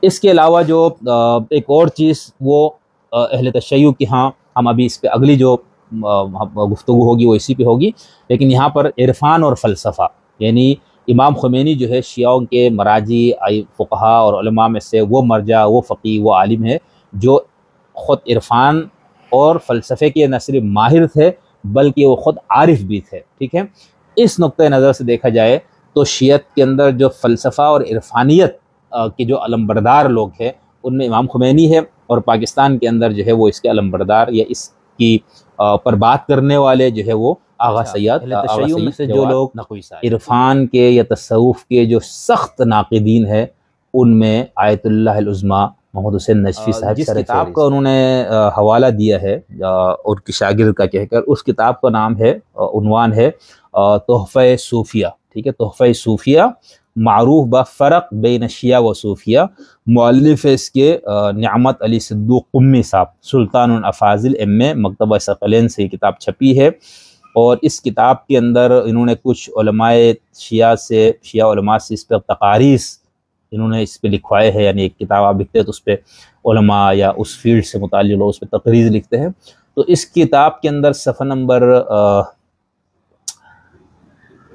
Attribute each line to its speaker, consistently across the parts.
Speaker 1: اس کے علاوہ جو ایک اور چیز وہ اہل تشیع کی ہاں ہم ابھی اس پہ اگلی جو گفتگو ہوگی وہ اسی پہ ہوگی، لیکن یہاں پر عرفان اور فلسفہ، یعنی امام خمینی جو ہے شیعوں کے مراجی فقہا اور علماء میں سے وہ مرجع، وہ فقی، وہ عالم ہے جو خود عرفان اور فلسفے کے نہ صرف ماہر تھے بلکہ وہ خود عارف بھی تھے، ٹھیک ہے۔ اس نقطۂ نظر سے دیکھا جائے تو شیعت کے اندر جو فلسفہ اور عرفانیت کے جو علمبردار لوگ ہیں ان میں امام خمینی ہے، اور پاکستان کے اندر جو ہے وہ اس کے علمبردار یا اس کی پر بات کرنے والے جو ہے وہ آغا سید تشیع میں سے جو لوگ عرفان کے یا تصوف کے جو سخت ناقدین ہیں ان میں آیت اللہ العظمیٰ محمد حسین نجفی صاحب، جس کتاب کا انہوں نے حوالہ دیا ہے ان کی شاگرد کا کہہ کر، اس کتاب کا نام ہے، عنوان ہے تحفہ صوفیہ، ٹھیک ہے، تحفہ صوفیہ معروف بفرق بین شیعہ و صوفیہ، مؤلف اس کے نعمت علی صدوق قمی صاحب، سلطان الافاضل ایم اے، مکتبہ ثقلین سے یہ کتاب چھپی ہے، اور اس کتاب کے اندر انہوں نے کچھ علماء شیعہ علماء سے اس پہ تقاریض انہوں نے اس پہ لکھوائے ہیں، یعنی ایک کتاب آپ لکھتے ہیں تو اس پہ علماء یا اس فیلڈ سے متعلق لوگ اس پہ تقریض لکھتے ہیں، تو اس کتاب کے اندر صفحہ نمبر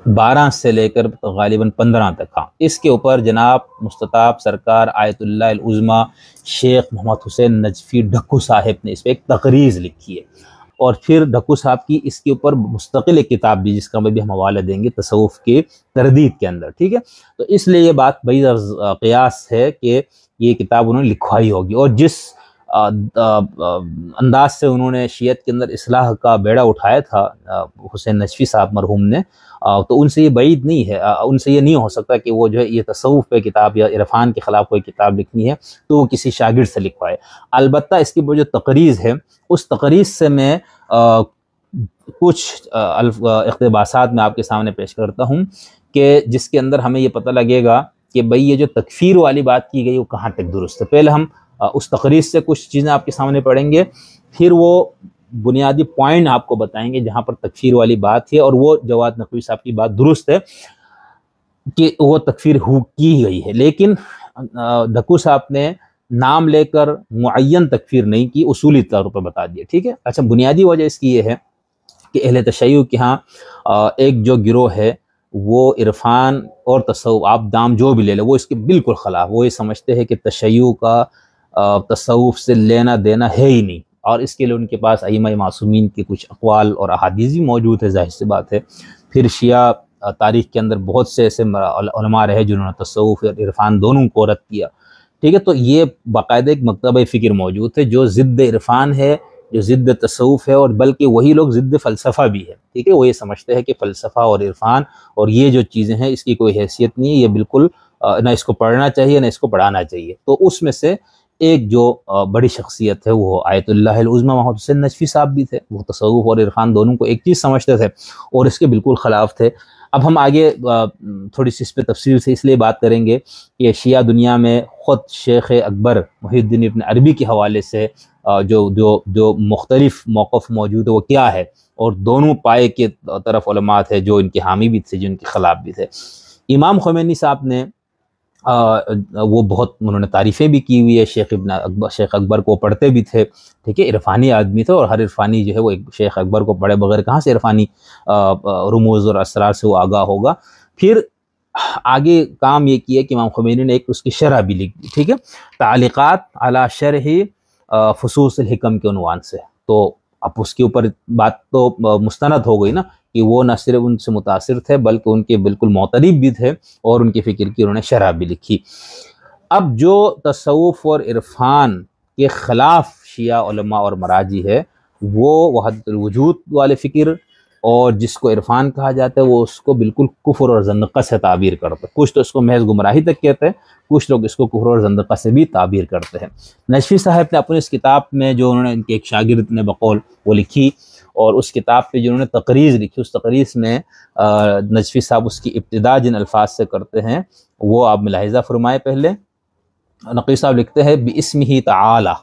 Speaker 1: 12 سے لے کر غالباً 15 تک، ہاں اس کے اوپر جناب مستطاب سرکار آیت اللہ العظمیٰ شیخ محمد حسین نجفی ڈھکو صاحب نے اس پہ ایک تقریض لکھی ہے، اور پھر ڈھکو صاحب کی اس کے اوپر مستقل ایک کتاب بھی جس کا بھی ہم حوالہ دیں گے تصوف کی تردید کے اندر، ٹھیک ہے۔ تو اس لیے یہ بات بعید قیاس ہے کہ یہ کتاب انہوں نے لکھوائی ہوگی، اور جس انداز سے انہوں نے شیعت کے اندر اصلاح کا بیڑا اٹھایا تھا حسین نجفی صاحب مرحوم نے، تو ان سے یہ بعید نہیں ہے، ان سے یہ نہیں ہو سکتا کہ وہ جو ہے یہ تصوف پہ کتاب یا عرفان کے خلاف کوئی کتاب لکھنی ہے تو وہ کسی شاگرد سے لکھوائے۔ البتہ اس کی جو تقریض ہے اس تقریض سے میں کچھ اقتباسات میں آپ کے سامنے پیش کرتا ہوں کہ جس کے اندر ہمیں یہ پتہ لگے گا کہ بھئی یہ جو تکفیر والی بات کی گئی وہ کہاں تک درست ہے۔ پہلے ہم اس تقریض سے کچھ چیزیں آپ کے سامنے پڑھیں گے، پھر وہ بنیادی پوائنٹ آپ کو بتائیں گے جہاں پر تکفیر والی بات ہے، اور وہ جواد نقوی صاحب کی بات درست ہے کہ وہ تکفیر کی گئی ہے، لیکن ڈھکو صاحب نے نام لے کر معین تکفیر نہیں کی، اصولی طور پر بتا دیا، ٹھیک ہے۔ اچھا، بنیادی وجہ اس کی یہ ہے کہ اہل تشیع کے ہاں ایک جو گروہ ہے وہ عرفان اور تصوف، آپ دام جو بھی لے لیں، وہ اس کے بالکل خلاف، وہ یہ سمجھتے ہیں کہ تشیع کا تصوف سے لینا دینا ہے ہی نہیں، اور اس کے لیے ان کے پاس ائمہ معصومین کے کچھ اقوال اور احادیث بھی موجود ہے، ظاہر سی بات ہے۔ پھر شیعہ تاریخ کے اندر بہت سے ایسے علماء رہے جنہوں نے تصوف اور عرفان دونوں کو رد کیا، ٹھیک ہے۔ تو یہ باقاعدہ ایک مکتبہ فکر موجود ہے جو ضد عرفان ہے، جو ضد تصوف ہے، اور بلکہ وہی لوگ ضد فلسفہ بھی ہے، ٹھیک ہے۔ وہ یہ سمجھتے ہیں کہ فلسفہ اور عرفان اور یہ جو چیزیں ہیں اس کی کوئی حیثیت نہیں ہے، یہ بالکل نہ اس کو پڑھنا چاہیے نہ اس کو پڑھانا چاہیے۔ تو اس میں سے ایک جو بڑی شخصیت ہے وہ آیت اللہ العظمیٰ محمد حسین نجفی صاحب بھی تھے، وہ تصوف اور عرفان دونوں کو ایک چیز سمجھتے تھے اور اس کے بالکل خلاف تھے۔ اب ہم آگے تھوڑی سی اس پہ تفصیل سے اس لیے بات کریں گے کہ شیعہ دنیا میں خود شیخ اکبر محی الدین ابن عربی کے حوالے سے جو مختلف موقف موجود ہے وہ کیا ہے، اور دونوں پائے کے طرف علماء تھے جو ان کے حامی بھی تھے جو ان کے خلاف بھی تھے۔ امام خمینی صاحب نے وہ بہت انہوں نے تعریفیں بھی کی ہوئی ہے، شیخ اکبر کو پڑھتے بھی تھے، ٹھیک ہے، عرفانی آدمی تھے، اور ہر عرفانی جو ہے وہ ایک شیخ اکبر کو پڑھے بغیر کہاں سے عرفانی رموز اور اسرار سے وہ آگاہ ہوگا۔ پھر آگے کام یہ کیا کہ امام خمینی نے ایک اس کی شرح بھی لکھ دی، ٹھیک ہے، تعلیقات علی شرح فصوص الحکم کے عنوان سے۔ تو اب اس کے اوپر بات تو مستند ہو گئی نا کہ وہ نہ صرف ان سے متاثر تھے بلکہ ان کے بالکل معترف بھی تھے، اور ان کی فکر کی انہوں نے شرح بھی لکھی۔ اب جو تصوف اور عرفان کے خلاف شیعہ علماء اور مراجی ہے وہ وحدت الوجود والے فکر، اور جس کو عرفان کہا جاتا ہے وہ اس کو بالکل کفر اور زندقہ سے تعبیر کرتے ہیں۔ کچھ تو اس کو محض گمراہی تک کہتے ہیں، کچھ لوگ اس کو کفر اور زندقہ سے بھی تعبیر کرتے ہیں۔ نجفی صاحب نے اپنی اس کتاب میں جو انہوں نے ان کے ایک شاگرد نے بقول وہ لکھی، اور اس کتاب پہ جنہوں نے تقریض لکھی اس تقریض میں نجفی صاحب اس کی ابتدا جن الفاظ سے کرتے ہیں وہ آپ ملاحظہ فرمائے۔ پہلے نقوی صاحب لکھتے ہیں بِاسمہ تعالی،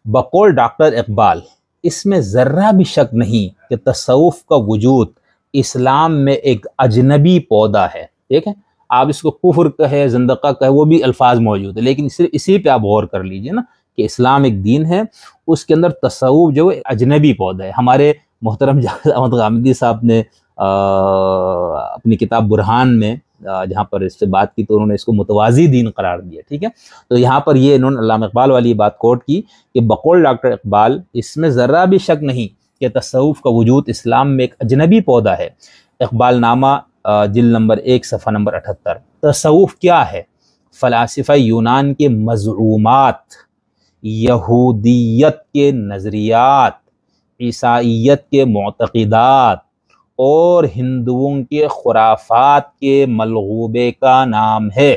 Speaker 1: بقول ڈاکٹر اقبال اس میں ذرہ بھی شک نہیں کہ تصوف کا وجود اسلام میں ایک اجنبی پودا ہے، ٹھیک ہے۔ آپ اس کو کفر کہے زندقہ کہے وہ بھی الفاظ موجود ہے، لیکن صرف اسی پہ آپ غور کر لیجئے نا کہ اسلام ایک دین ہے، اس کے اندر تصوف جو اجنبی پودا ہے۔ ہمارے محترم جاوید احمد غامدی صاحب نے اپنی کتاب برہان میں جہاں پر اس سے بات کی تو انہوں نے اس کو متوازی دین قرار دیا، ٹھیک ہے۔ تو یہاں پر یہ انہوں نے علامہ اقبال والی بات کوٹ کی کہ بقول ڈاکٹر اقبال اس میں ذرا بھی شک نہیں کہ تصوف کا وجود اسلام میں ایک اجنبی پودا ہے۔ اقبال نامہ جلد نمبر 1 صفحہ نمبر 78۔ تصوف کیا ہے؟ فلاسفہ یونان کے مزعومات، یہودیت کے نظریات، عیسائیت کے معتقدات اور ہندوؤں کے خرافات کے ملغوبے کا نام ہے۔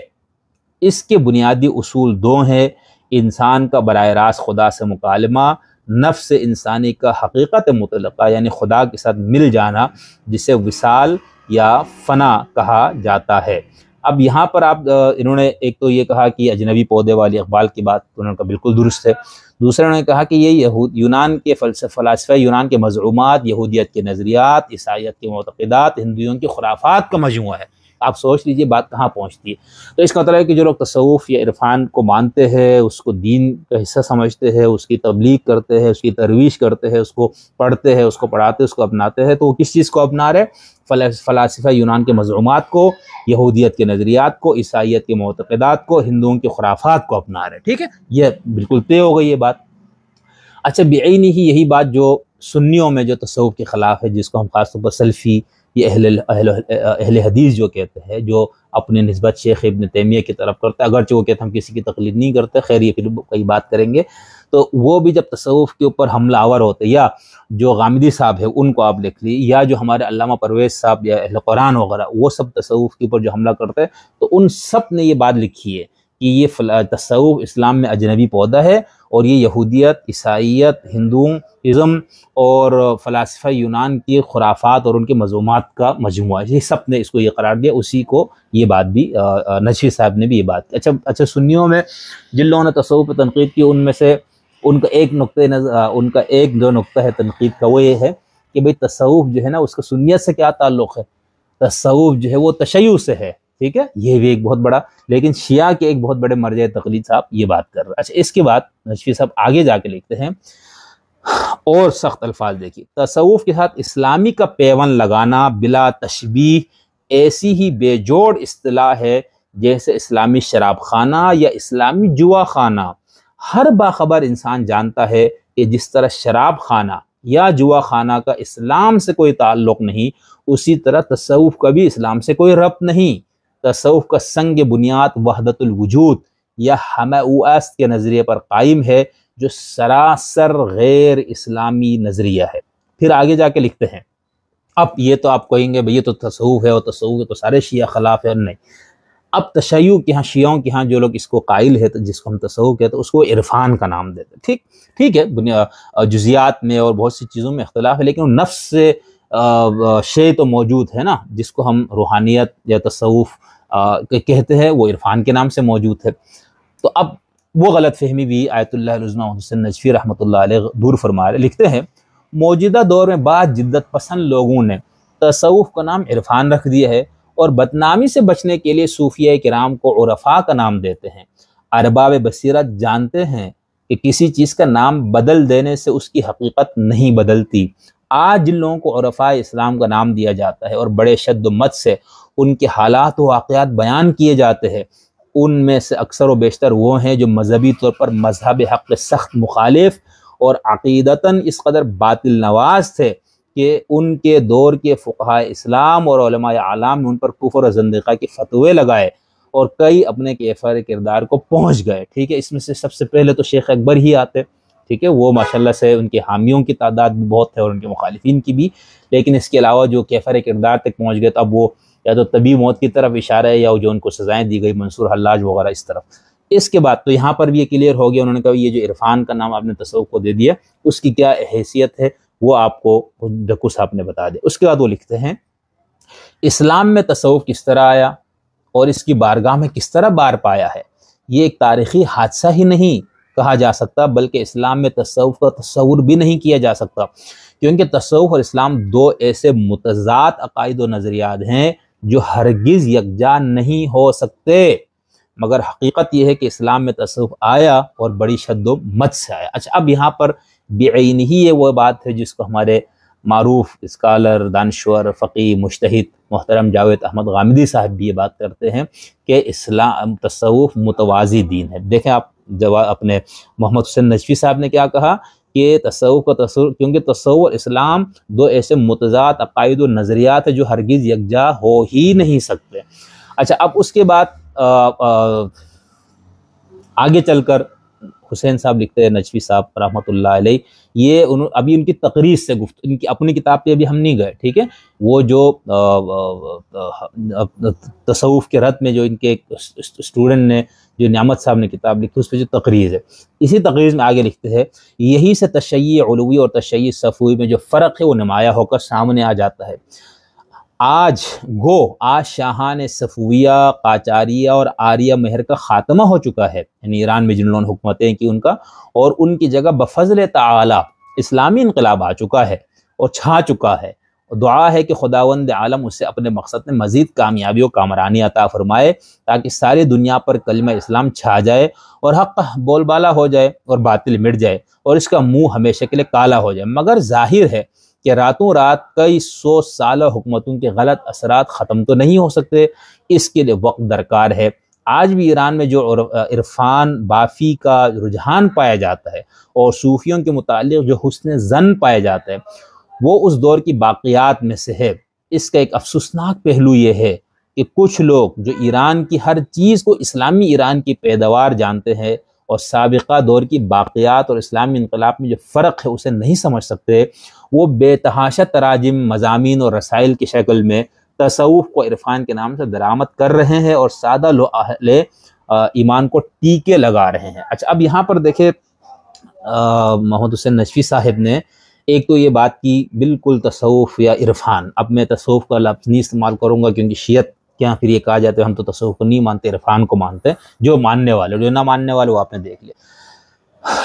Speaker 1: اس کے بنیادی اصول دو ہیں: انسان کا براہ راست خدا سے مکالمہ، نفس انسانی کا حقیقت مطلقہ یعنی خدا کے ساتھ مل جانا جسے وصال یا فنا کہا جاتا ہے۔ اب یہاں پر انہوں نے ایک تو یہ کہا کہ اجنبی پودے والی اقبال کی بات انہوں نے کہا بالکل درست ہے۔ دوسرے انہوں نے کہا کہ یہ یونان کے فلاسفہ یونان کے مزعومات، یہودیت کے نظریات، عیسائیت کے معتقدات، ہندوؤں کی خرافات کا مجموعہ ہے۔ آپ سوچ لیجئے بات کہاں پہنچتی ہے۔ تو اس کا مطلب ہے کہ جو لوگ تصوف یا عرفان کو مانتے ہیں، اس کو دین کا حصہ سمجھتے ہیں، اس کی تبلیغ کرتے ہیں، اس کی ترویج کرتے ہیں، اس کو پڑھتے ہیں، اس کو پڑھاتے ہیں، اس کو اپناتے ہیں، تو وہ کس چیز کو اپنا رہے؟ فلاسفہ یونان کے مزعومات کو، یہودیت کے نظریات کو، عیسائیت کے معتقدات کو، ہندوؤں کے خرافات کو اپنا رہے، ٹھیک ہے۔ یہ بالکل طے ہو گئی یہ بات۔ اچھا، بعینی ہی یہی بات جو سنیوں میں جو تصوف کے خلاف ہے، جس کو ہم خاص طور پر سلفی یہ اہل حدیث جو کہتے ہیں، جو اپنے نسبت شیخ ابن تیمیہ کی طرف کرتے ہیں، اگرچہ وہ کہتے ہیں ہم کسی کی تقلید نہیں کرتے، خیر یہ پھر کئی بات کریں گے، تو وہ بھی جب تصوف کے اوپر حملہ آور ہوتے، یا جو غامدی صاحب ہے ان کو آپ لکھ لی، یا جو ہمارے علامہ پرویز صاحب یا اہل قرآن وغیرہ، وہ سب تصوف کے اوپر جو حملہ کرتے ہیں، تو ان سب نے یہ بات لکھی ہے کہ یہ تصوف اسلام میں اجنبی پودا ہے، اور یہ یہودیت، عیسائیت، ہندوازم اور فلاسفہ یونان کی خرافات اور ان کے مضمومات کا مجموعہ ہے۔ یہ سب نے اس کو یہ قرار دیا، اسی کو یہ بات بھی نجفی صاحب نے بھی یہ بات کی۔ اچھا سنیوں میں جن لوگوں نے تصوف پہ تنقید کی، ان میں سے ان کا ایک جو نقطہ ہے تنقید کا، وہ یہ ہے کہ بھئی تصوف جو ہے نا اس کا سنیت سے کیا تعلق ہے؟ تصوف جو ہے وہ تشیع سے ہے، ٹھیک ہے، یہ بھی ایک بہت بڑا، لیکن شیعہ کے ایک بہت بڑے مرجع تقلید صاحب یہ بات کر رہے ہیں۔ اچھا، اس کے بعد نجفی صاحب آگے جا کے لکھتے ہیں اور سخت الفاظ دیکھیے، تصوف کے ساتھ اسلامی کا پیوند لگانا بلا تشبیہ ایسی ہی بے جوڑ اصطلاح ہے جیسے اسلامی شراب خانہ یا اسلامی جوا خانہ۔ ہر باخبر انسان جانتا ہے کہ جس طرح شراب خانہ یا جوا خانہ کا اسلام سے کوئی تعلق نہیں، اسی طرح تصوف کا بھی اسلام سے کوئی ربط نہیں۔ تصوف کا سنگ بنیاد وحدت الوجود یا ہمہ او است کے نظریے پر قائم ہے، جو سراسر غیر اسلامی نظریہ ہے۔ پھر آگے جا کے لکھتے ہیں، اب یہ تو آپ کہیں گے بھئی یہ تو تصوف ہے، اور تصوف ہے تو سارے شیعہ خلاف ہے، نہیں۔ اب تشیع کے ہاں، شیعوں کے ہاں جو لوگ اس کو قائل ہے، جس کو ہم تصوف کہتے ہیں، اس کو عرفان کا نام دیتے ہیں، ٹھیک ہے، جزیات میں اور بہت سی چیزوں میں اختلاف ہے، لیکن نفس سے شے تو موجود ہے نا، جس کو ہم روحانیت یا تصوف کہتے ہیں، وہ عرفان کے نام سے موجود ہے۔ تو اب وہ غلط فہمی بھی آیت اللہ العظمیٰ حسین نجفی رحمۃ اللہ علیہ دور فرما رہے، لکھتے ہیں موجودہ دور میں بعض جدت پسند لوگوں نے تصوف کا نام عرفان رکھ دیا ہے، اور بدنامی سے بچنے کے لیے صوفیہ کرام کو عرفاء کا نام دیتے ہیں۔ ارباب بصیرت جانتے ہیں کہ کسی چیز کا نام بدل دینے سے اس کی حقیقت نہیں بدلتی۔ آج جن لوگوں کو عرفاء اسلام کا نام دیا جاتا ہے اور بڑے شد و مت سے ان کے حالات و واقعات بیان کیے جاتے ہیں، ان میں سے اکثر و بیشتر وہ ہیں جو مذہبی طور پر مذہب حق سخت مخالف اور عقیدتاً اس قدر باطل نواز تھے کہ ان کے دور کے فقہاء اسلام اور علماء اعلام نے ان پر کفر و زندقہ کے فتوے لگائے، اور کئی اپنے کیفر کردار کو پہنچ گئے، ٹھیک ہے۔ اس میں سے سب سے پہلے تو شیخ اکبر ہی آتے، ٹھیک ہے، وہ ماشاءاللہ سے ان کے حامیوں کی تعداد بھی بہت ہے اور ان کے مخالفین کی بھی، لیکن اس کے علاوہ جو کیفر کردار تک پہنچ گئے، تو اب وہ یا تو طبی موت کی طرف اشارہ ہے، یا جو ان کو سزائیں دی گئی، منصور حلاج وغیرہ اس طرف۔ اس کے بعد تو یہاں پر بھی یہ کلیئر ہو گیا، انہوں نے کہا یہ جو عرفان کا نام آپ نے تصوف کو دے دیا، اس کی کیا حیثیت ہے، وہ آپ کو ڈکو صاحب نے بتا دیا۔ اس کے بعد وہ لکھتے ہیں اسلام میں تصوف کس طرح آیا اور اس کی بارگاہ میں کس طرح بار پایا ہے، یہ ایک تاریخی حادثہ ہی نہیں کہا جا سکتا، بلکہ اسلام میں تصوف کا تصور بھی نہیں کیا جا سکتا، کیونکہ تصوف اور اسلام دو ایسے متضاد عقائد و نظریات ہیں جو ہرگز یکجا نہیں ہو سکتے، مگر حقیقت یہ ہے کہ اسلام میں تصوف آیا اور بڑی شد و مت سے آیا۔ اچھا، اب یہاں پر بعین ہی یہ وہ بات ہے جس کو ہمارے معروف اسکالر، دانشور، فقی، مجتہد محترم جاوید احمد غامدی صاحب بھی یہ بات کرتے ہیں کہ اسلام تصوف متوازی دین ہے۔ دیکھیں آپ جواب اپنے محمد حسین نجفی صاحب نے کیا کہا کہ تصوف کا تصور، کیونکہ تصوف اور اسلام دو ایسے متضاد عقائد و نظریات ہیں جو ہرگز یکجا ہو ہی نہیں سکتے۔ اچھا، اب اس کے بعد آگے چل کر حسین صاحب لکھتے ہیں، نجفی صاحب رحمۃ اللہ علیہ، یہ ابھی ان کی تقریر سے ان کی اپنی کتاب پہ ابھی ہم نہیں گئے، ٹھیک ہے، وہ جو تصوف کے رد میں جو ان کے اسٹوڈنٹ نے، جو نعمت صاحب نے کتاب لکھی، اس پہ جو تقریر ہے، اسی تقریر میں آگے لکھتے ہیں، یہی سے تشیع علوی اور تشیع صفوی میں جو فرق ہے وہ نمایاں ہو کر سامنے آ جاتا ہے۔ آج شاہان صفویہ، قاجاریہ اور آریہ مہر کا خاتمہ ہو چکا ہے، یعنی ایران میں جن لوگوں نے حکومتیں کی ان کا، اور ان کی جگہ بفضل تعالی اسلامی انقلاب آ چکا ہے اور چھا چکا ہے، اور دعا ہے کہ خداوند عالم اسے اپنے مقصد میں مزید کامیابی و کامرانی عطا فرمائے، تاکہ ساری دنیا پر کلمہ اسلام چھا جائے اور حق بول بالا ہو جائے اور باطل مٹ جائے اور اس کا منہ ہمیشہ کے لیے کالا ہو جائے۔ مگر ظاہر ہے کہ راتوں رات کئی سو سالہ حکومتوں کے غلط اثرات ختم تو نہیں ہو سکتے، اس کے لیے وقت درکار ہے۔ آج بھی ایران میں جو عرفان بافی کا رجحان پایا جاتا ہے اور صوفیوں کے متعلق جو حسن ظن پایا جاتا ہے، وہ اس دور کی باقیات میں سے ہے۔ اس کا ایک افسوسناک پہلو یہ ہے کہ کچھ لوگ جو ایران کی ہر چیز کو اسلامی ایران کی پیداوار جانتے ہیں اور سابقہ دور کی باقیات اور اسلامی انقلاب میں جو فرق ہے اسے نہیں سمجھ سکتے، وہ بے تحاشا تراجم، مضامین اور رسائل کی شکل میں تصوف کو عرفان کے نام سے درآمد کر رہے ہیں اور سادہ لو اہل ایمان کو ٹیکے لگا رہے ہیں۔ اچھا، اب یہاں پر دیکھیں محمد حسین نجفی صاحب نے ایک تو یہ بات کی بالکل تصوف یا عرفان، اب میں تصوف کا لفظ نہیں استعمال کروں گا کیونکہ شیعت کیا پھر یہ کہا جاتا ہے ہم تو تصوف کو نہیں مانتے، عرفان کو مانتے ہیں، جو ماننے والے، جو نہ ماننے والے وہ آپ نے دیکھ لیا۔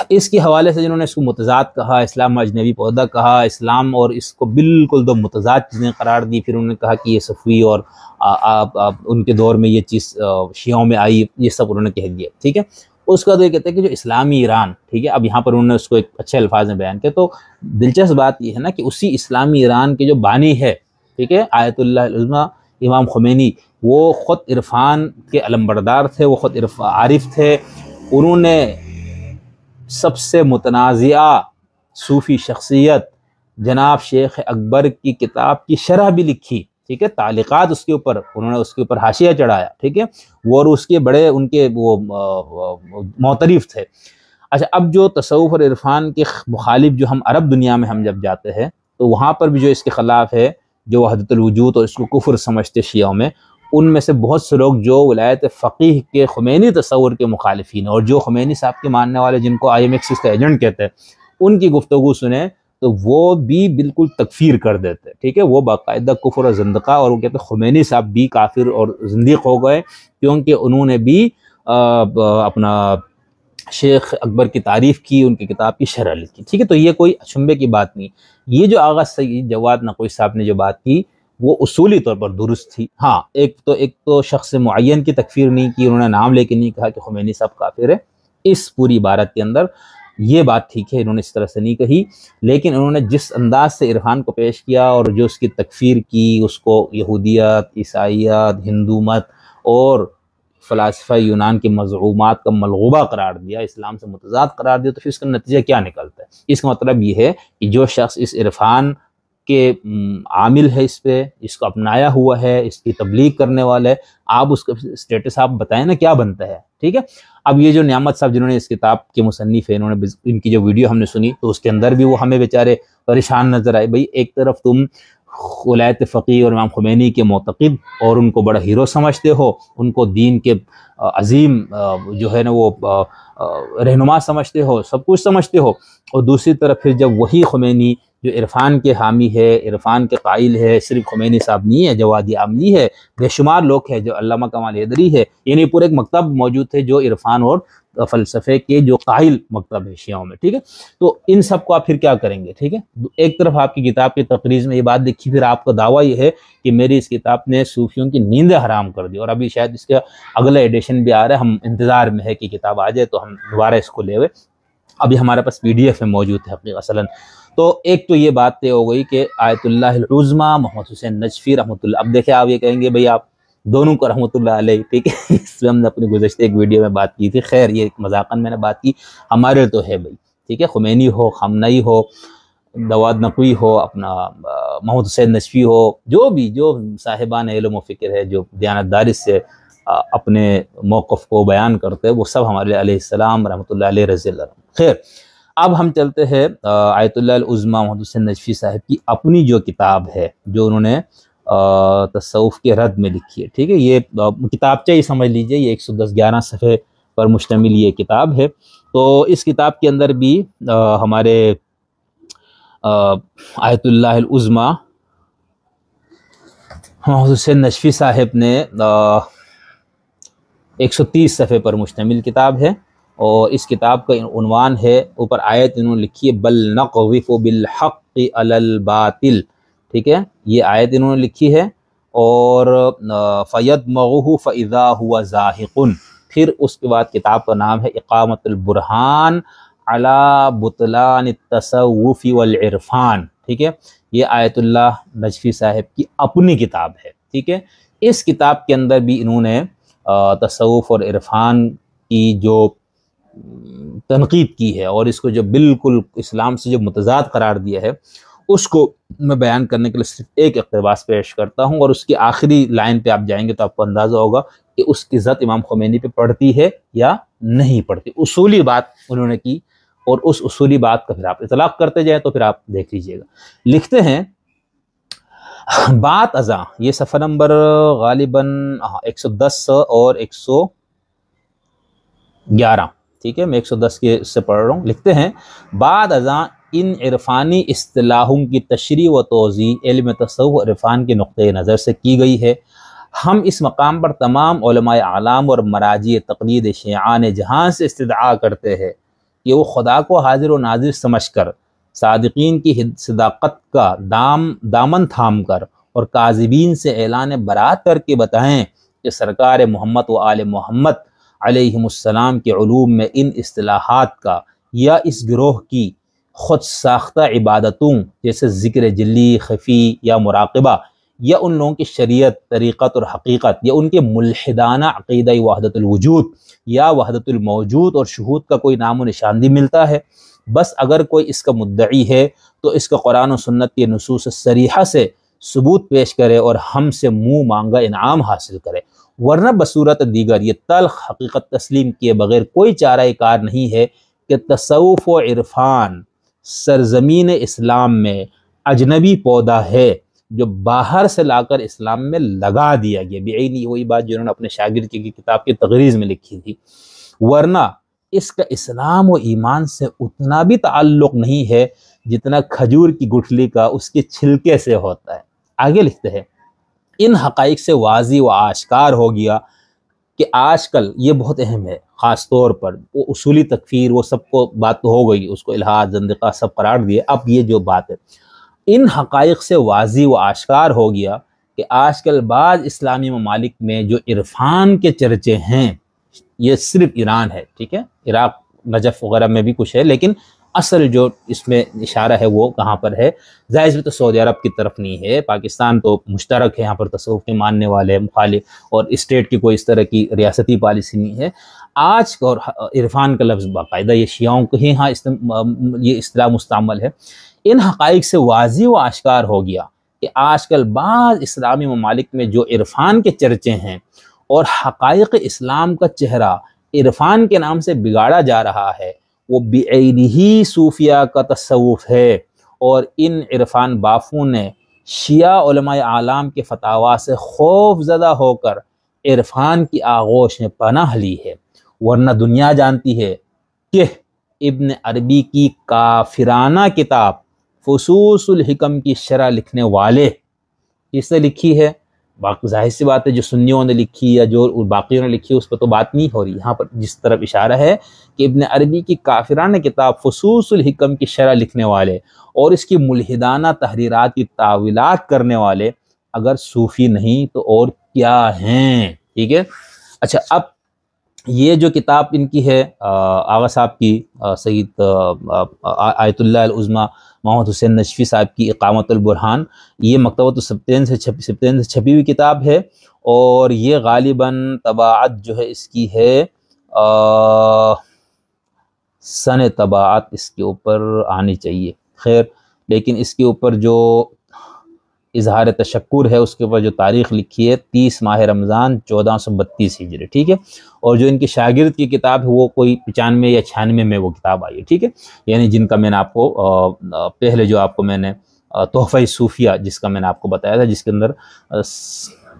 Speaker 1: اس کے حوالے سے جنہوں نے اس کو متضاد کہا، اسلام اجنبی پودا کہا، اسلام اور اس کو بالکل دو متضاد چیزیں قرار دی، پھر انہوں نے کہا کہ یہ صفوی اور ان کے دور میں یہ چیز شیعوں میں آئی، یہ سب انہوں نے کہہ دیا، ٹھیک ہے۔ اس کا تو یہ کہتے ہیں کہ جو اسلامی ایران، ٹھیک ہے، اب یہاں پر انہوں نے اس کو ایک اچھے الفاظ میں بیان کیا، تو دلچسپ بات یہ ہے نا کہ اسی اسلامی ایران کے جو بانی ہے، ٹھیک ہے، آیت اللہ العظمیٰ امام خمینی، وہ خود عرفان کے علمبردار تھے، وہ خود عارف تھے، انہوں نے سب سے متنازعہ صوفی شخصیت جناب شیخ اکبر کی کتاب کی شرح بھی لکھی، ٹھیک ہے، تعلیقات اس کے اوپر، انہوں نے اس کے اوپر حاشیہ چڑھایا، ٹھیک ہے، وہ اور اس کے بڑے ان کے وہ معترف تھے۔ اچھا، اب جو تصوف اور عرفان کے مخالف جو ہم عرب دنیا میں ہم جب جاتے ہیں تو وہاں پر بھی جو اس کے خلاف ہے، جو وحدت الوجود اور اس کو کفر سمجھتے شیعوں میں، ان میں سے بہت سے لوگ جو ولایت فقیہ کے خمینی تصور کے مخالفین اور جو خمینی صاحب کے ماننے والے، جن کو IMX کا ایجنٹ کہتے ہیں، ان کی گفتگو سنیں تو وہ بھی بالکل تکفیر کر دیتے، ٹھیک ہے، وہ باقاعدہ کفر اور زندقہ، اور وہ کہتے ہیں خمینی صاحب بھی کافر اور زندیق ہو گئے کیونکہ انہوں نے بھی اپنا شیخ اکبر کی تعریف کی، ان کی کتاب کی شرح لکھی، ٹھیک ہے۔ تو یہ کوئی اچنبے کی بات نہیں، یہ جو آغا سید جواد نقوی صاحب نے جو بات کی وہ اصولی طور پر درست تھی۔ ہاں، ایک تو شخص معین کی تکفیر نہیں کی، انہوں نے نام لے کے نہیں کہا کہ خمینی صاحب کافر ہے، اس پوری عبارت کے اندر یہ بات ٹھیک ہے، انہوں نے اس طرح سے نہیں کہی، لیکن انہوں نے جس انداز سے عرفان کو پیش کیا اور جو اس کی تکفیر کی، اس کو یہودیت، عیسائیت، ہندو مت اور فلاسفہ یونان کے مزعومات کا ملغوبہ قرار دیا، اسلام سے متضاد قرار دیا، تو پھر اس کا نتیجہ کیا نکلتا ہے؟ اس کا مطلب یہ ہے کہ جو شخص اس عرفان کے عامل ہے، اس پہ اس کو اپنایا ہوا ہے، اس کی تبلیغ کرنے والا ہے، آپ اس کا اسٹیٹس آپ بتائیں نا کیا بنتا ہے، ٹھیک ہے۔ اب یہ جو نعمت صاحب جنہوں نے اس کتاب کے مصنف ہیں، انہوں نے ان کی جو ویڈیو ہم نے سنی تو اس کے اندر بھی وہ ہمیں بیچارے پریشان نظر آئے، بھئی ایک طرف تم ولایت فقیہ اور امام خمینی کے معتقد اور ان کو بڑا ہیرو سمجھتے ہو، ان کو دین کے عظیم جو ہے نا وہ رہنما سمجھتے ہو، سب کچھ سمجھتے ہو، اور دوسری طرف پھر جب وہی خمینی جو عرفان کے حامی ہے، عرفان کے قائل ہے، صرف خمینی صاحب نہیں ہے، جوادی عاملی ہے، بے شمار لوگ ہیں، جو علامہ کمال حیدری ہے، یعنی پورے ایک مکتب موجود ہے جو عرفان اور فلسفے کے جو قائل مکتب ہے شیعوں میں، ٹھیک ہے۔ تو ان سب کو آپ پھر کیا کریں گے، ٹھیک ہے۔ ایک طرف آپ کی کتاب کی تقریض میں یہ بات دیکھی، پھر آپ کا دعویٰ یہ ہے کہ میری اس کتاب نے صوفیوں کی نیندیں حرام کر دی، اور ابھی شاید اس کا اگلا ایڈیشن بھی آ رہا ہے، ہم انتظار میں ہے کہ کتاب آ جائے تو ہم دوبارہ اس کو لے ہوئے، ابھی ہمارے پاس PDF میں موجود ہے حقیقت اصلاً۔ تو ایک تو یہ بات طے ہو گئی کہ آیت اللہ العظمیٰ محمد حسین نجفی رحمۃ اللہ، اب دیکھیں آپ یہ کہیں گے بھئی آپ دونوں کو رحمۃ اللہ علیہ، ٹھیک ہے، اس میں ہم نے اپنی گزشتہ ایک ویڈیو میں بات کی تھی، خیر یہ مذاقاً میں نے بات کی، ہمارے تو ہے بھئی، ٹھیک ہے، خمینی ہو، خامنئی ہو، دواد نقوی ہو، اپنا محمد حسین نجفی ہو، جو بھی جو صاحبان علم و فکر ہے، جو دیانتداری سے اپنے موقف کو بیان کرتے ہیں، وہ سب ہمارے علیہ السلام رحمۃ اللہ علیہ رضی اللہ عنہ۔ خیر، اب ہم چلتے ہیں آیت اللہ العظمیٰ محمد حسین نجفی صاحب کی اپنی جو کتاب ہے، جو انہوں نے تصوف کے رد میں لکھی ہے، ٹھیک ہے۔ یہ کتابچہ ہی سمجھ لیجئے، یہ 110-11 صفحے پر مشتمل یہ کتاب ہے۔ تو اس کتاب کے اندر بھی ہمارے آیت اللہ العظمیٰ محمد حسین نجفی صاحب نے 130 صفحے پر مشتمل کتاب ہے، اور اس کتاب کا عنوان ہے، اوپر آیت انہوں نے لکھی ہے، بل نقذف بالحق علی الباطل، ٹھیک ہے، یہ آیت انہوں نے لکھی ہے، اور فیدمغہ فاذا هو زاہق، پھر اس کے بعد کتاب کا نام ہے اقامت البرہان علی بطلان التصوف والعرفان، ٹھیک ہے۔ یہ آیت اللہ نجفی صاحب کی اپنی کتاب ہے، ٹھیک ہے۔ اس کتاب کے اندر بھی انہوں نے تصوف اور عرفان کی جو تنقید کی ہے، اور اس کو جو بالکل اسلام سے جو متضاد قرار دیا ہے، اس کو میں بیان کرنے کے لیے صرف ایک اقتباس پیش کرتا ہوں، اور اس کی آخری لائن پہ آپ جائیں گے تو آپ کو اندازہ ہوگا کہ اس کی عزت امام خمینی پہ پڑتی ہے یا نہیں پڑتی۔ اصولی بات انہوں نے کی، اور اس اصولی بات کا پھر آپ اطلاق کرتے جائیں تو پھر آپ دیکھ لیجئے گا۔ لکھتے ہیں، بات ازاں، یہ صفحہ نمبر غالباً 110 اور 111، ٹھیک ہے، میں 110 کے سے پڑھ رہا ہوں۔ لکھتے ہیں، بعد ازاں ان عرفانی اصطلاحوں کی تشریح و توضیح علم تصوف و عرفان کے نقطۂ نظر سے کی گئی ہے۔ ہم اس مقام پر تمام علماء اعلام اور مراجع تقلید شیعان جہاں سے استدعا کرتے ہیں کہ وہ خدا کو حاضر و ناظر سمجھ کر، صادقین کی صداقت کا دامن تھام کر، اور کاذبین سے اعلان برات کر کے بتائیں کہ سرکار محمد و آل محمد علیہم السلام کے علوم میں ان اصطلاحات کا یا اس گروہ کی خود ساختہ عبادتوں جیسے ذکر جلی، خفی یا مراقبہ، یا ان لوگوں کی شریعت، طریقت اور حقیقت، یا ان کے ملحدانہ عقیدہ وحدت الوجود یا وحدت الموجود اور شہود کا کوئی نام و نشان بھی ملتا ہے۔ بس اگر کوئی اس کا مدعی ہے تو اس کا قرآن و سنت کے نصوص صریحہ سے ثبوت پیش کرے اور ہم سے منہ مانگا انعام حاصل کرے، ورنہ بصورت دیگر یہ تلخ حقیقت تسلیم کیے بغیر کوئی چارہ کار نہیں ہے کہ تصوف و عرفان سرزمین اسلام میں اجنبی پودا ہے جو باہر سے لا کر اسلام میں لگا دیا گیا، بعینی وہی بات جو انہوں نے اپنے شاگرد کی کتاب کی تقریض میں لکھی تھی، ورنہ اس کا اسلام و ایمان سے اتنا بھی تعلق نہیں ہے جتنا کھجور کی گٹھلی کا اس کے چھلکے سے ہوتا ہے۔ آگے لکھتے ہیں، ان حقائق سے واضح و آشکار ہو گیا کہ آج کل یہ بہت اہم ہے، خاص طور پر وہ اصولی تکفیر، وہ سب کو بات تو ہو گئی، اس کو الحاد، زندقہ سب قرار دیے، اب یہ جو بات ہے، ان حقائق سے واضح و آشکار ہو گیا کہ آج کل بعض اسلامی ممالک میں جو عرفان کے چرچے ہیں، یہ صرف ایران ہے، ٹھیک ہے، عراق، نجف وغیرہ میں بھی کچھ ہے، لیکن اصل جو اس میں اشارہ ہے وہ کہاں پر ہے؟ ظاہر سے تو سعودی عرب کی طرف نہیں ہے، پاکستان تو مشترک ہے، یہاں پر تصوف کے ماننے والے مخالف، اور اسٹیٹ کی کوئی اس طرح کی ریاستی پالیسی نہیں ہے۔ آج اور عرفان کا لفظ باقاعدہ یہ شیعوں کے ہی ہاں یہ اصطلاح مستعمل ہے۔ ان حقائق سے واضح و آشکار ہو گیا کہ آج کل بعض اسلامی ممالک میں جو عرفان کے چرچے ہیں اور حقائق اسلام کا چہرہ عرفان کے نام سے بگاڑا جا رہا ہے، وہ بعینہ صوفیہ کا تصوف ہے، اور ان عرفان بافوں نے شیعہ علماء اعلام کے فتاویٰ سے خوف زدہ ہو کر عرفان کی آغوش میں پناہ لی ہے، ورنہ دنیا جانتی ہے کہ ابن عربی کی کافرانہ کتاب فصوص الحکم کی شرح لکھنے والے، کس نے لکھی ہے؟ باقی ظاہر سی بات ہے جو سنیوں نے لکھی یا جو باقیوں نے لکھی اس پہ تو بات نہیں ہو رہی، یہاں پر جس طرف اشارہ ہے کہ ابن عربی کی کافرانہ کتاب فصوص الحکم کی شرح لکھنے والے اور اس کی ملحدانہ تحریرات کی تاویلات کرنے والے اگر صوفی نہیں تو اور کیا ہیں؟ ٹھیک ہے. اچھا، اب یہ جو کتاب ان کی ہے آغا صاحب کی، سید آیت اللہ العظمیٰ محمد حسین نجفی صاحب کی اقامت البرہان، یہ مکتبۃ السبتین سے چھپی ہوئی کتاب ہے، اور یہ غالباً طباعت جو ہے اس کی ہے سن طباعت اس کے اوپر آنی چاہیے، خیر لیکن اس کے اوپر جو اظہار تشکر ہے اس کے اوپر جو تاریخ لکھی ہے 30 ماہ رمضان 1432 ہجری، ٹھیک ہے. اور جو ان کے شاگرد کی کتاب ہے وہ کوئی 95 یا 96 میں وہ کتاب آئی ہے، ٹھیک ہے. یعنی جن کا میں نے آپ کو پہلے جو آپ کو میں نے تحفہ صوفیہ جس کا میں نے آپ کو بتایا تھا، جس کے اندر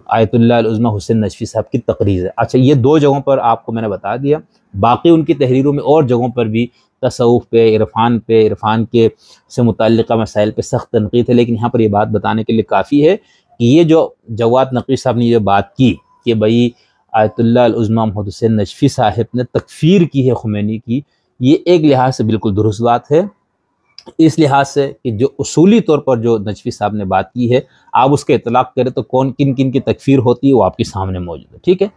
Speaker 1: آیت اللہ العظمیٰ حسین نجفی صاحب کی تقریر ہے. اچھا، یہ 2 جگہوں پر آپ کو میں نے بتا دیا، باقی ان کی تحریروں میں اور جگہوں پر بھی تصوف پہ، عرفان کے سے متعلقہ مسائل پہ سخت تنقید ہے، لیکن یہاں پر یہ بات بتانے کے لیے کافی ہے کہ یہ جو جواد نقوی صاحب نے یہ بات کی کہ بھئی آیت اللہ العظمیٰ محمد حسین نجفی صاحب نے تکفیر کی ہے خمینی کی، یہ ایک لحاظ سے بالکل درست بات ہے، اس لحاظ سے کہ جو اصولی طور پر جو نجفی صاحب نے بات کی ہے آپ اس کے اطلاق کریں تو کن کن کی تکفیر ہوتی ہے وہ آپ کے سامنے موجود ہے، ٹھیک ہے.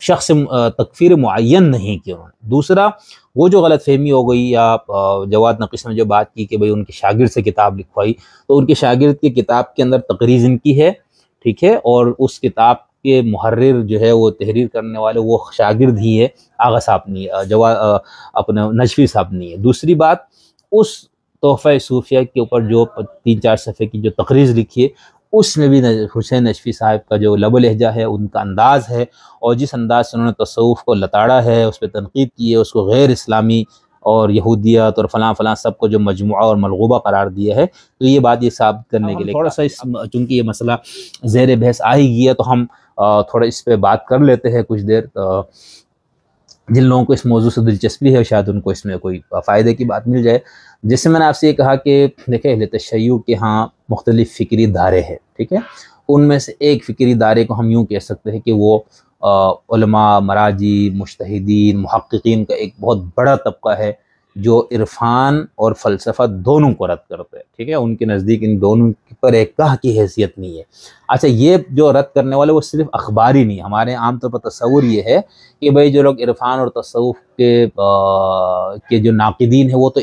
Speaker 1: شخص تکفیر معین نہیں کی انہوں نے. دوسرا، وہ جو غلط فہمی ہو گئی یا جواد نقوی صاحب نے جو بات کی کہ بھئی ان کے شاگرد سے کتاب لکھوائی، تو ان کے شاگرد کی کتاب کے اندر تقریر ان کی ہے، ٹھیک ہے، اور اس کتاب کے محرر جو ہے وہ تحریر کرنے والے وہ شاگرد ہی ہے، آغا صاحب نہیں ہے، اپنے نجفی صاحب نہیں ہے. دوسری بات، اس تحفہ صوفیہ کے اوپر جو 3-4 صفحے کی جو تقریر لکھی ہے اس میں بھی حسین نجفی صاحب کا جو لب و لہجہ ہے، ان کا انداز ہے، اور جس انداز سے انہوں نے تصوف کو لتاڑا ہے، اس پہ تنقید کی ہے، اس کو غیر اسلامی اور یہودیت اور فلاں سب کو جو مجموعہ اور ملغوبہ قرار دیا ہے، تو یہ بات یہ ثابت کرنے کے لیے تھوڑا سا چونکہ یہ مسئلہ زیر بحث آ ہی گیا تو ہم تھوڑا اس پہ بات کر لیتے ہیں کچھ دیر. جن لوگوں کو اس موضوع سے دلچسپی ہے شاید ان کو اس میں کوئی فائدے کی بات مل جائے. جیسے میں نے آپ سے یہ کہا کہ دیکھیں اہل تشیع کے ہاں مختلف فکری دارے ہیں، ٹھیک ہے. ان میں سے ایک فکری دارے کو ہم یوں کہہ سکتے ہیں کہ وہ علماء، مراجی، مجتہدین، محققین کا ایک بہت بڑا طبقہ ہے جو عرفان اور فلسفہ دونوں کو رد کرتے ہیں، ٹھیک ہے. ان کے نزدیک ان دونوں پر ایک گاہ کی حیثیت نہیں ہے. اچھا، یہ جو رد کرنے والے وہ صرف اخباری نہیں، ہمارے عام طور پر تصور یہ ہے کہ بھئی جو لوگ عرفان اور تصوف کے جو ناقدین ہیں وہ تو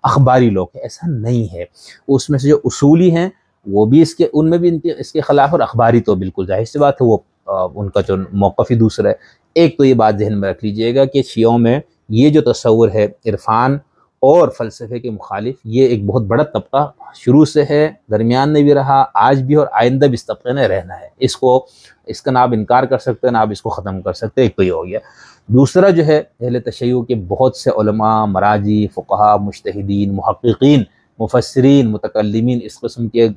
Speaker 1: اخباری لوگ ہیں، ایسا نہیں ہے. اس میں سے جو اصولی ہیں وہ بھی ان میں بھی اس کے خلاف، اور اخباری تو بالکل ظاہر سی بات ہے وہ ان کا جو موقف ہی دوسرا ہے. ایک تو یہ بات ذہن میں رکھ لیجئے گا کہ شیعوں میں یہ جو تصور ہے عرفان اور فلسفے کے مخالف، یہ ایک بہت بڑا طبقہ شروع سے ہے، درمیان میں بھی رہا، آج بھی اور آئندہ بھی اس طبقے نے رہنا ہے. اس کا نہ آپ انکار کر سکتے ہیں نہ آپ اس کو ختم کر سکتے. ایک تو یہ ہو گیا. دوسرا جو ہے اہل تشیع کے بہت سے علماء، مراجی، فقہا، مجتہدین، محققین، مفسرین، متکلمین اس قسم کے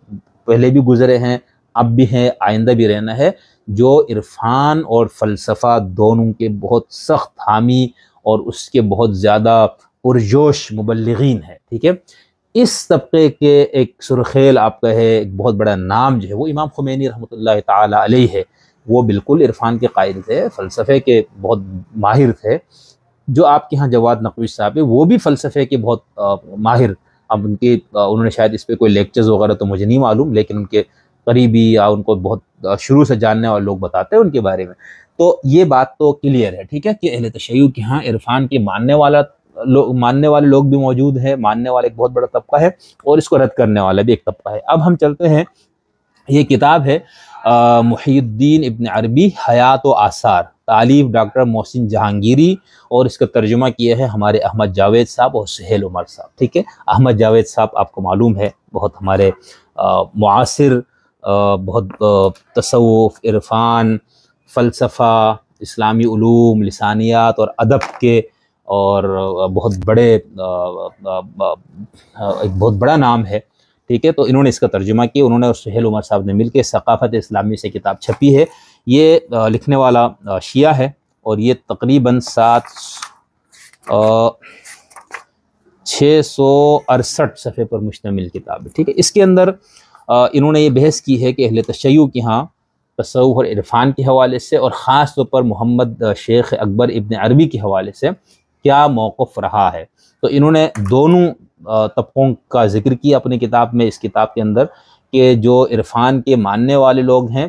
Speaker 1: پہلے بھی گزرے ہیں، اب بھی ہیں، آئندہ بھی رہنا ہے، جو عرفان اور فلسفہ دونوں کے بہت سخت حامی اور اس کے بہت زیادہ پرجوش مبلغین ہیں، ٹھیک ہے. اس طبقے کے ایک سرخیل آپ کا ہے، ایک بہت بڑا نام جو ہے وہ امام خمینی رحمۃ اللہ تعالی علیہ ہے. وہ بالکل عرفان کے قائل تھے، فلسفے کے بہت ماہر تھے. جو آپ کے ہاں جواد نقوی صاحب ہے وہ بھی فلسفے کے بہت ماہر، اب انہوں نے شاید اس پہ کوئی لیکچرز وغیرہ تو مجھے نہیں معلوم، لیکن ان کے قریبی یا ان کو بہت شروع سے جاننے والے لوگ بتاتے ہیں ان کے بارے میں. تو یہ بات تو کلیئر ہے، ٹھیک ہے، کہ اہل تشیع کے ہاں عرفان کے ماننے والے لوگ بھی موجود ہیں، ماننے والے ایک بہت بڑا طبقہ ہے، اور اس کو رد کرنے والا بھی ایک طبقہ ہے. اب ہم چلتے ہیں، یہ کتاب ہے محی الدین ابن عربی حیات و آثار، تالیف ڈاکٹر محسن جہانگیری، اور اس کا ترجمہ کیا ہے ہمارے احمد جاوید صاحب اور سہیل عمر صاحب، ٹھیک ہے. احمد جاوید صاحب آپ کو معلوم ہے بہت ہمارے معاصر، بہت تصوف، عرفان، فلسفہ، اسلامی علوم، لسانیات اور ادب کے اور بہت بڑے ایک بہت بڑا نام ہے، ٹھیک ہے. تو انہوں نے اس کا ترجمہ کیا، انہوں نے اور سہیل عمر صاحب نے مل کے ثقافت اسلامی سے کتاب چھپی ہے. یہ لکھنے والا شیعہ ہے، اور یہ تقریباً 6 668 صفحے پر مشتمل کتاب ہے، ٹھیک ہے۔ اس کے اندر انہوں نے یہ بحث کی ہے کہ اہل تشیع کے ہاں تصوف اور عرفان کے حوالے سے اور خاص طور پر محمد شیخ اکبر ابن عربی کے حوالے سے کیا موقف رہا ہے۔ تو انہوں نے دونوں طبقوں کا ذکر کیا اپنی کتاب میں، اس کتاب کے اندر، کہ جو عرفان کے ماننے والے لوگ ہیں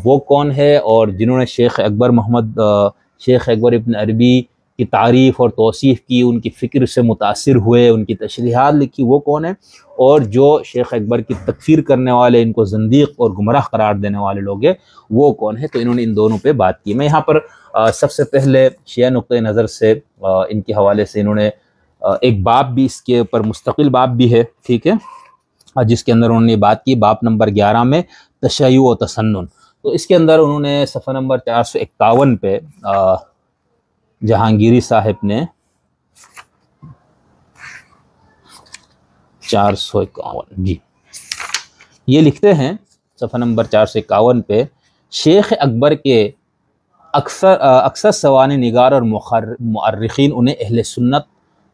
Speaker 1: وہ کون ہے، اور جنہوں نے شیخ اکبر ابن عربی کی تعریف اور توصیف کی، ان کی فکر سے متاثر ہوئے، ان کی تشریحات لکھی، وہ کون ہیں، اور جو شیخ اکبر کی تکفیر کرنے والے، ان کو زندیق اور گمراہ قرار دینے والے لوگ ہیں وہ کون ہیں۔ تو انہوں نے ان دونوں پہ بات کی۔ میں یہاں پر سب سے پہلے شیعہ نقطۂ نظر سے ان کے حوالے سے انہوں نے ایک باب بھی، اس کے اوپر مستقل باب بھی ہے، ٹھیک ہے، جس کے اندر انہوں نے بات کی، باب نمبر 11 میں تشیع و تسنن۔ تو اس کے اندر انہوں نے صفحہ نمبر 451 پہ جہانگیری صاحب نے 451 جی یہ لکھتے ہیں صفحہ نمبر 451 پہ، شیخ اکبر کے اکثر سوانح نگار اور مؤرخین انہیں اہل سنت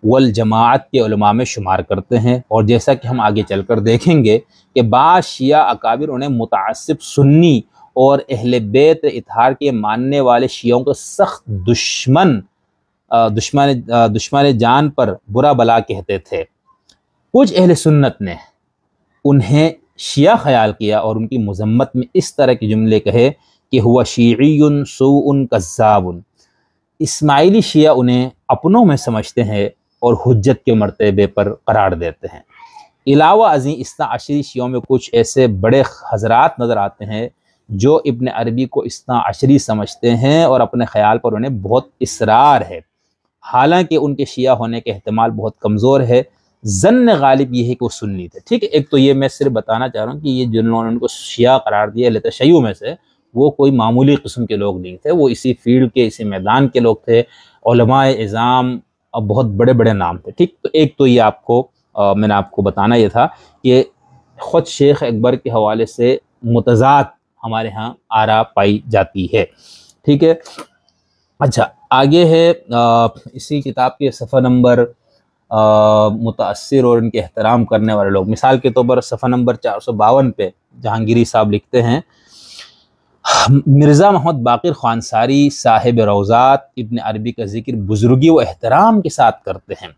Speaker 1: والجماعت کے علماء میں شمار کرتے ہیں، اور جیسا کہ ہم آگے چل کر دیکھیں گے کہ بعض شیعہ اکابر انہیں متعصب سنی اور اہل بیت اطہار کے ماننے والے شیعوں کو سخت دشمن جان پر برا بلا کہتے تھے۔ کچھ اہل سنت نے انہیں شیعہ خیال کیا اور ان کی مذمت میں اس طرح کے جملے کہے کہ ہوا شیعی سوء کذاب۔ اسماعیلی شیعہ انہیں اپنوں میں سمجھتے ہیں اور حجت کے مرتبے پر قرار دیتے ہیں۔ علاوہ ازیں اثنا عشری شیعوں میں کچھ ایسے بڑے حضرات نظر آتے ہیں جو ابن عربی کو اثنا عشری سمجھتے ہیں اور اپنے خیال پر انہیں بہت اصرار ہے، حالانکہ ان کے شیعہ ہونے کے احتمال بہت کمزور ہے۔ ظن غالب یہ ہے کہ وہ سنی تھے، ٹھیک ہے۔ ایک تو یہ میں صرف بتانا چاہ رہا ہوں کہ یہ جنہوں نے ان کو شیعہ قرار دیا اہل تشیع میں سے، وہ کوئی معمولی قسم کے لوگ نہیں تھے، وہ اسی فیلڈ کے، اسی میدان کے لوگ تھے، علماء اعظام، بہت بڑے بڑے نام تھے، ٹھیک۔ تو ایک تو یہ آپ کو میں نے آپ کو بتانا یہ تھا کہ خود شیخ اکبر کے حوالے سے متضاد ہمارے ہاں آرا پائی جاتی ہے، ٹھیک ہے۔ اچھا، آگے ہے اسی کتاب کے صفحہ نمبر متاثر اور ان کے احترام کرنے والے لوگ، مثال کے طور پر صفحہ نمبر 452 پہ جہانگیری صاحب لکھتے ہیں، مرزا محمد باقر خانساری صاحب روضات ابن عربی کا ذکر بزرگی و احترام کے ساتھ کرتے ہیں،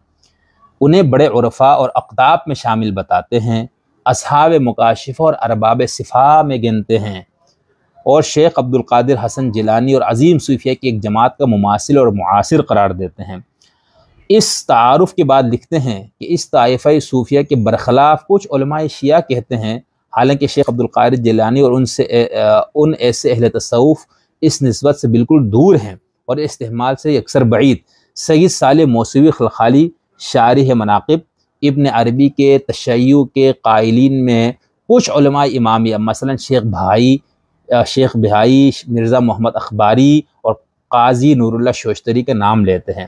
Speaker 1: انہیں بڑے عرفاء اور اقطاب میں شامل بتاتے ہیں، اصحاب مکاشفہ اور ارباب صفا میں گنتے ہیں، اور شیخ عبد القادر حسن جیلانی اور عظیم صوفیہ کی ایک جماعت کا مماثل اور معاصر قرار دیتے ہیں۔ اس تعارف کے بعد لکھتے ہیں کہ اس طائفہ صوفیہ کے برخلاف کچھ علماء شیعہ کہتے ہیں، حالانکہ شیخ عبد القادر جیلانی اور ان ایسے اہل تصوف اس نسبت سے بالکل دور ہیں اور استعمال سے اکثر بعید۔ سید صالح موسوی خلخالی شارح مناقب ابن عربی کے تشیع کے قائلین میں کچھ علماء امامیہ مثلا شیخ بہائی، مرزا محمد اخباری اور قاضی نور اللہ شوشتری کا نام لیتے ہیں،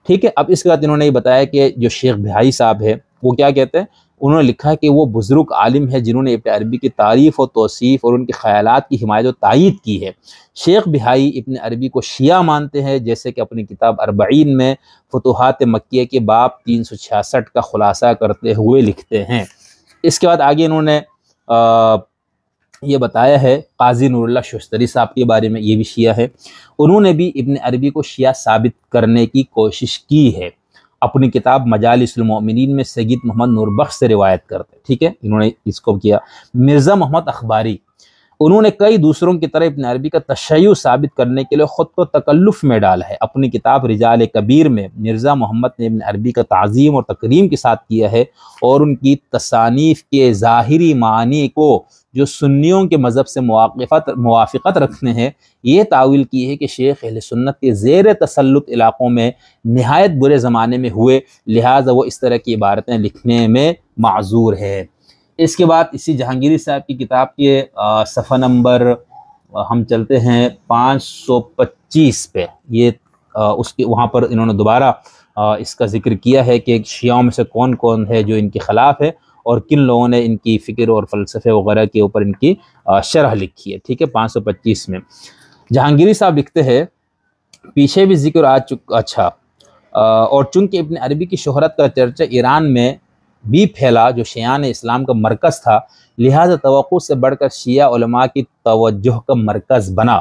Speaker 1: ٹھیک ہے۔ اب اس کے بعد انہوں نے یہ بتایا کہ جو شیخ بہائی صاحب ہے وہ کیا کہتے ہیں، انہوں نے لکھا ہے کہ وہ بزرگ عالم ہے جنہوں نے ابن عربی کی تعریف و توصیف اور ان کے خیالات کی حمایت و تائید کی ہے۔ شیخ بہائی ابن عربی کو شیعہ مانتے ہیں، جیسے کہ اپنی کتاب اربعین میں فتوحات مکیہ کے باب 366 کا خلاصہ کرتے ہوئے لکھتے ہیں۔ اس کے بعد آگے انہوں نے یہ بتایا ہے قاضی نور اللہ شوشتری صاحب کے بارے میں، یہ بھی شیعہ ہے، انہوں نے بھی ابن عربی کو شیعہ ثابت کرنے کی کوشش کی ہے، اپنی کتاب مجالس المؤمنین میں سید محمد نور بخش سے روایت کرتے ہیں، ٹھیک ہے، انہوں نے اس کو کیا۔ مرزا محمد اخباری، انہوں نے کئی دوسروں کی طرح ابن عربی کا تشیع ثابت کرنے کے لیے خود کو تکلف میں ڈالا ہے، اپنی کتاب رجال کبیر میں مرزا محمد نے ابن عربی کا تعظیم اور تکریم کے ساتھ کیا ہے، اور ان کی تصانیف کے ظاہری معنی کو جو سنیوں کے مذہب سے موافقت رکھتے ہیں یہ تعویل کی ہے کہ شیخ اہل سنت کے زیر تسلط علاقوں میں نہایت برے زمانے میں ہوئے، لہٰذا وہ اس طرح کی عبارتیں لکھنے میں معذور ہے۔ اس کے بعد اسی جہانگیری صاحب کی کتاب کے صفحہ نمبر ہم چلتے ہیں 525 پہ، یہ اس کے وہاں پر انہوں نے دوبارہ اس کا ذکر کیا ہے کہ شیعوں میں سے کون کون ہے جو ان کے خلاف ہے اور کن لوگوں نے ان کی فکر اور فلسفے وغیرہ کے اوپر ان کی شرح لکھی ہے، ٹھیک ہے۔ 525 میں جہانگیری صاحب لکھتے ہیں، پیچھے بھی ذکر آ چکا، اچھا اور چونکہ ابن عربی کی شہرت کا چرچہ ایران میں بھی پھیلا جو شیعان اسلام کا مرکز تھا، لہذا توقع سے بڑھ کر شیعہ علماء کی توجہ کا مرکز بنا۔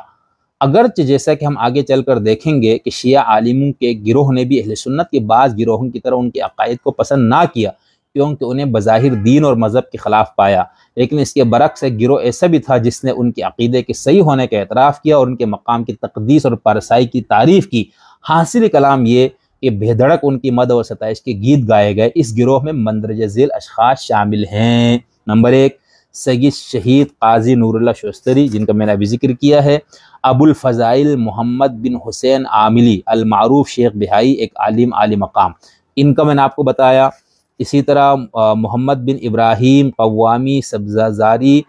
Speaker 1: اگرچہ جیسا کہ ہم آگے چل کر دیکھیں گے کہ شیعہ عالموں کے گروہ نے بھی اہل سنت کے بعض گروہوں کی طرح ان کے عقائد کو پسند نہ کیا، کیونکہ انہیں بظاہر دین اور مذہب کے خلاف پایا، لیکن اس کے برعکس ایک گروہ ایسا بھی تھا جس نے ان کے عقیدے کے صحیح ہونے کا اعتراف کیا اور ان کے مقام کی تقدیس اور پارسائی کی تعریف کی۔ حاصل کلام یہ کہ بے دھڑک ان کی مدح و ستائش کے گیت گائے گئے۔ اس گروہ میں مندرجہ ذیل اشخاص شامل ہیں۔ نمبر 1، سید شہید قاضی نور اللہ شوستری، جن کا میں نے ابھی ذکر کیا ہے۔ ابو الفضائل محمد بن حسین عاملی المعروف شیخ بہائی، ایک عالم عالی مقام، ان کا میں نے آپ کو بتایا۔ اسی طرح محمد بن ابراہیم قوامی سبزازاری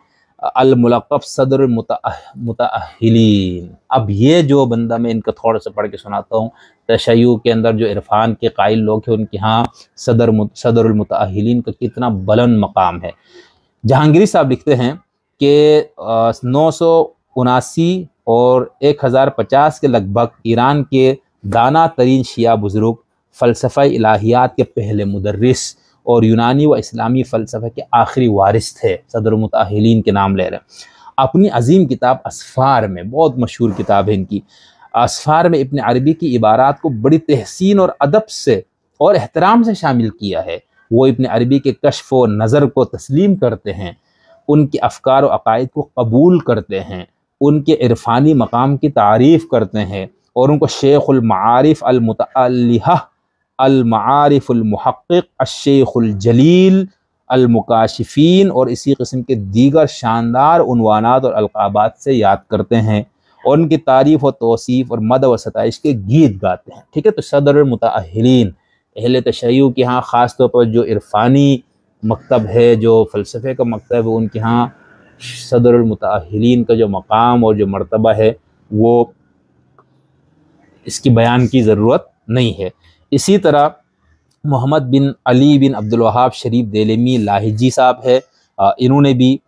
Speaker 1: الملقب صدر المتأہلین۔ اب یہ جو بندہ، میں ان کا تھوڑا سا پڑھ کے سناتا ہوں۔ تشیع کے اندر جو عرفان کے قائل لوگ ہیں ان کے ہاں صدر المتأہلین کا کتنا بلند مقام ہے۔ جہانگیری صاحب لکھتے ہیں کہ 979 اور 1050 کے لگ بھگ ایران کے دانا ترین شیعہ بزرگ، فلسفہ الہیات کے پہلے مدرس اور یونانی و اسلامی فلسفہ کے آخری وارث تھے۔ صدر المتأہلین کے نام لے رہے ہیں۔ اپنی عظیم کتاب اسفار میں، بہت مشہور کتاب ہے ان کی، اسفار میں ابن عربی کی عبارات کو بڑی تحسین اور ادب سے اور احترام سے شامل کیا ہے۔ وہ ابن عربی کے کشف و نظر کو تسلیم کرتے ہیں، ان کے افکار و عقائد کو قبول کرتے ہیں، ان کے عرفانی مقام کی تعریف کرتے ہیں اور ان کو شیخ المعارف المتعلہ، المعارف المحقق، الشیخ الجلیل، المکاشفین اور اسی قسم کے دیگر شاندار عنوانات اور القابات سے یاد کرتے ہیں اور ان کی تعریف و توصیف اور مدح و ستائش کے گیت گاتے ہیں۔ ٹھیک ہے، تو صدر المتأہلین اہل تشیع کے ہاں خاص طور پر جو عرفانی مکتب ہے، جو فلسفے کا مکتب ہے، ان کے ہاں صدر المتأہلین کا جو مقام اور جو مرتبہ ہے وہ اس کی بیان کی ضرورت نہیں ہے۔ اسی طرح محمد بن علی بن عبد الوہاب شریف دیلمی لاہجی صاحب ہے، انہوں نے بھی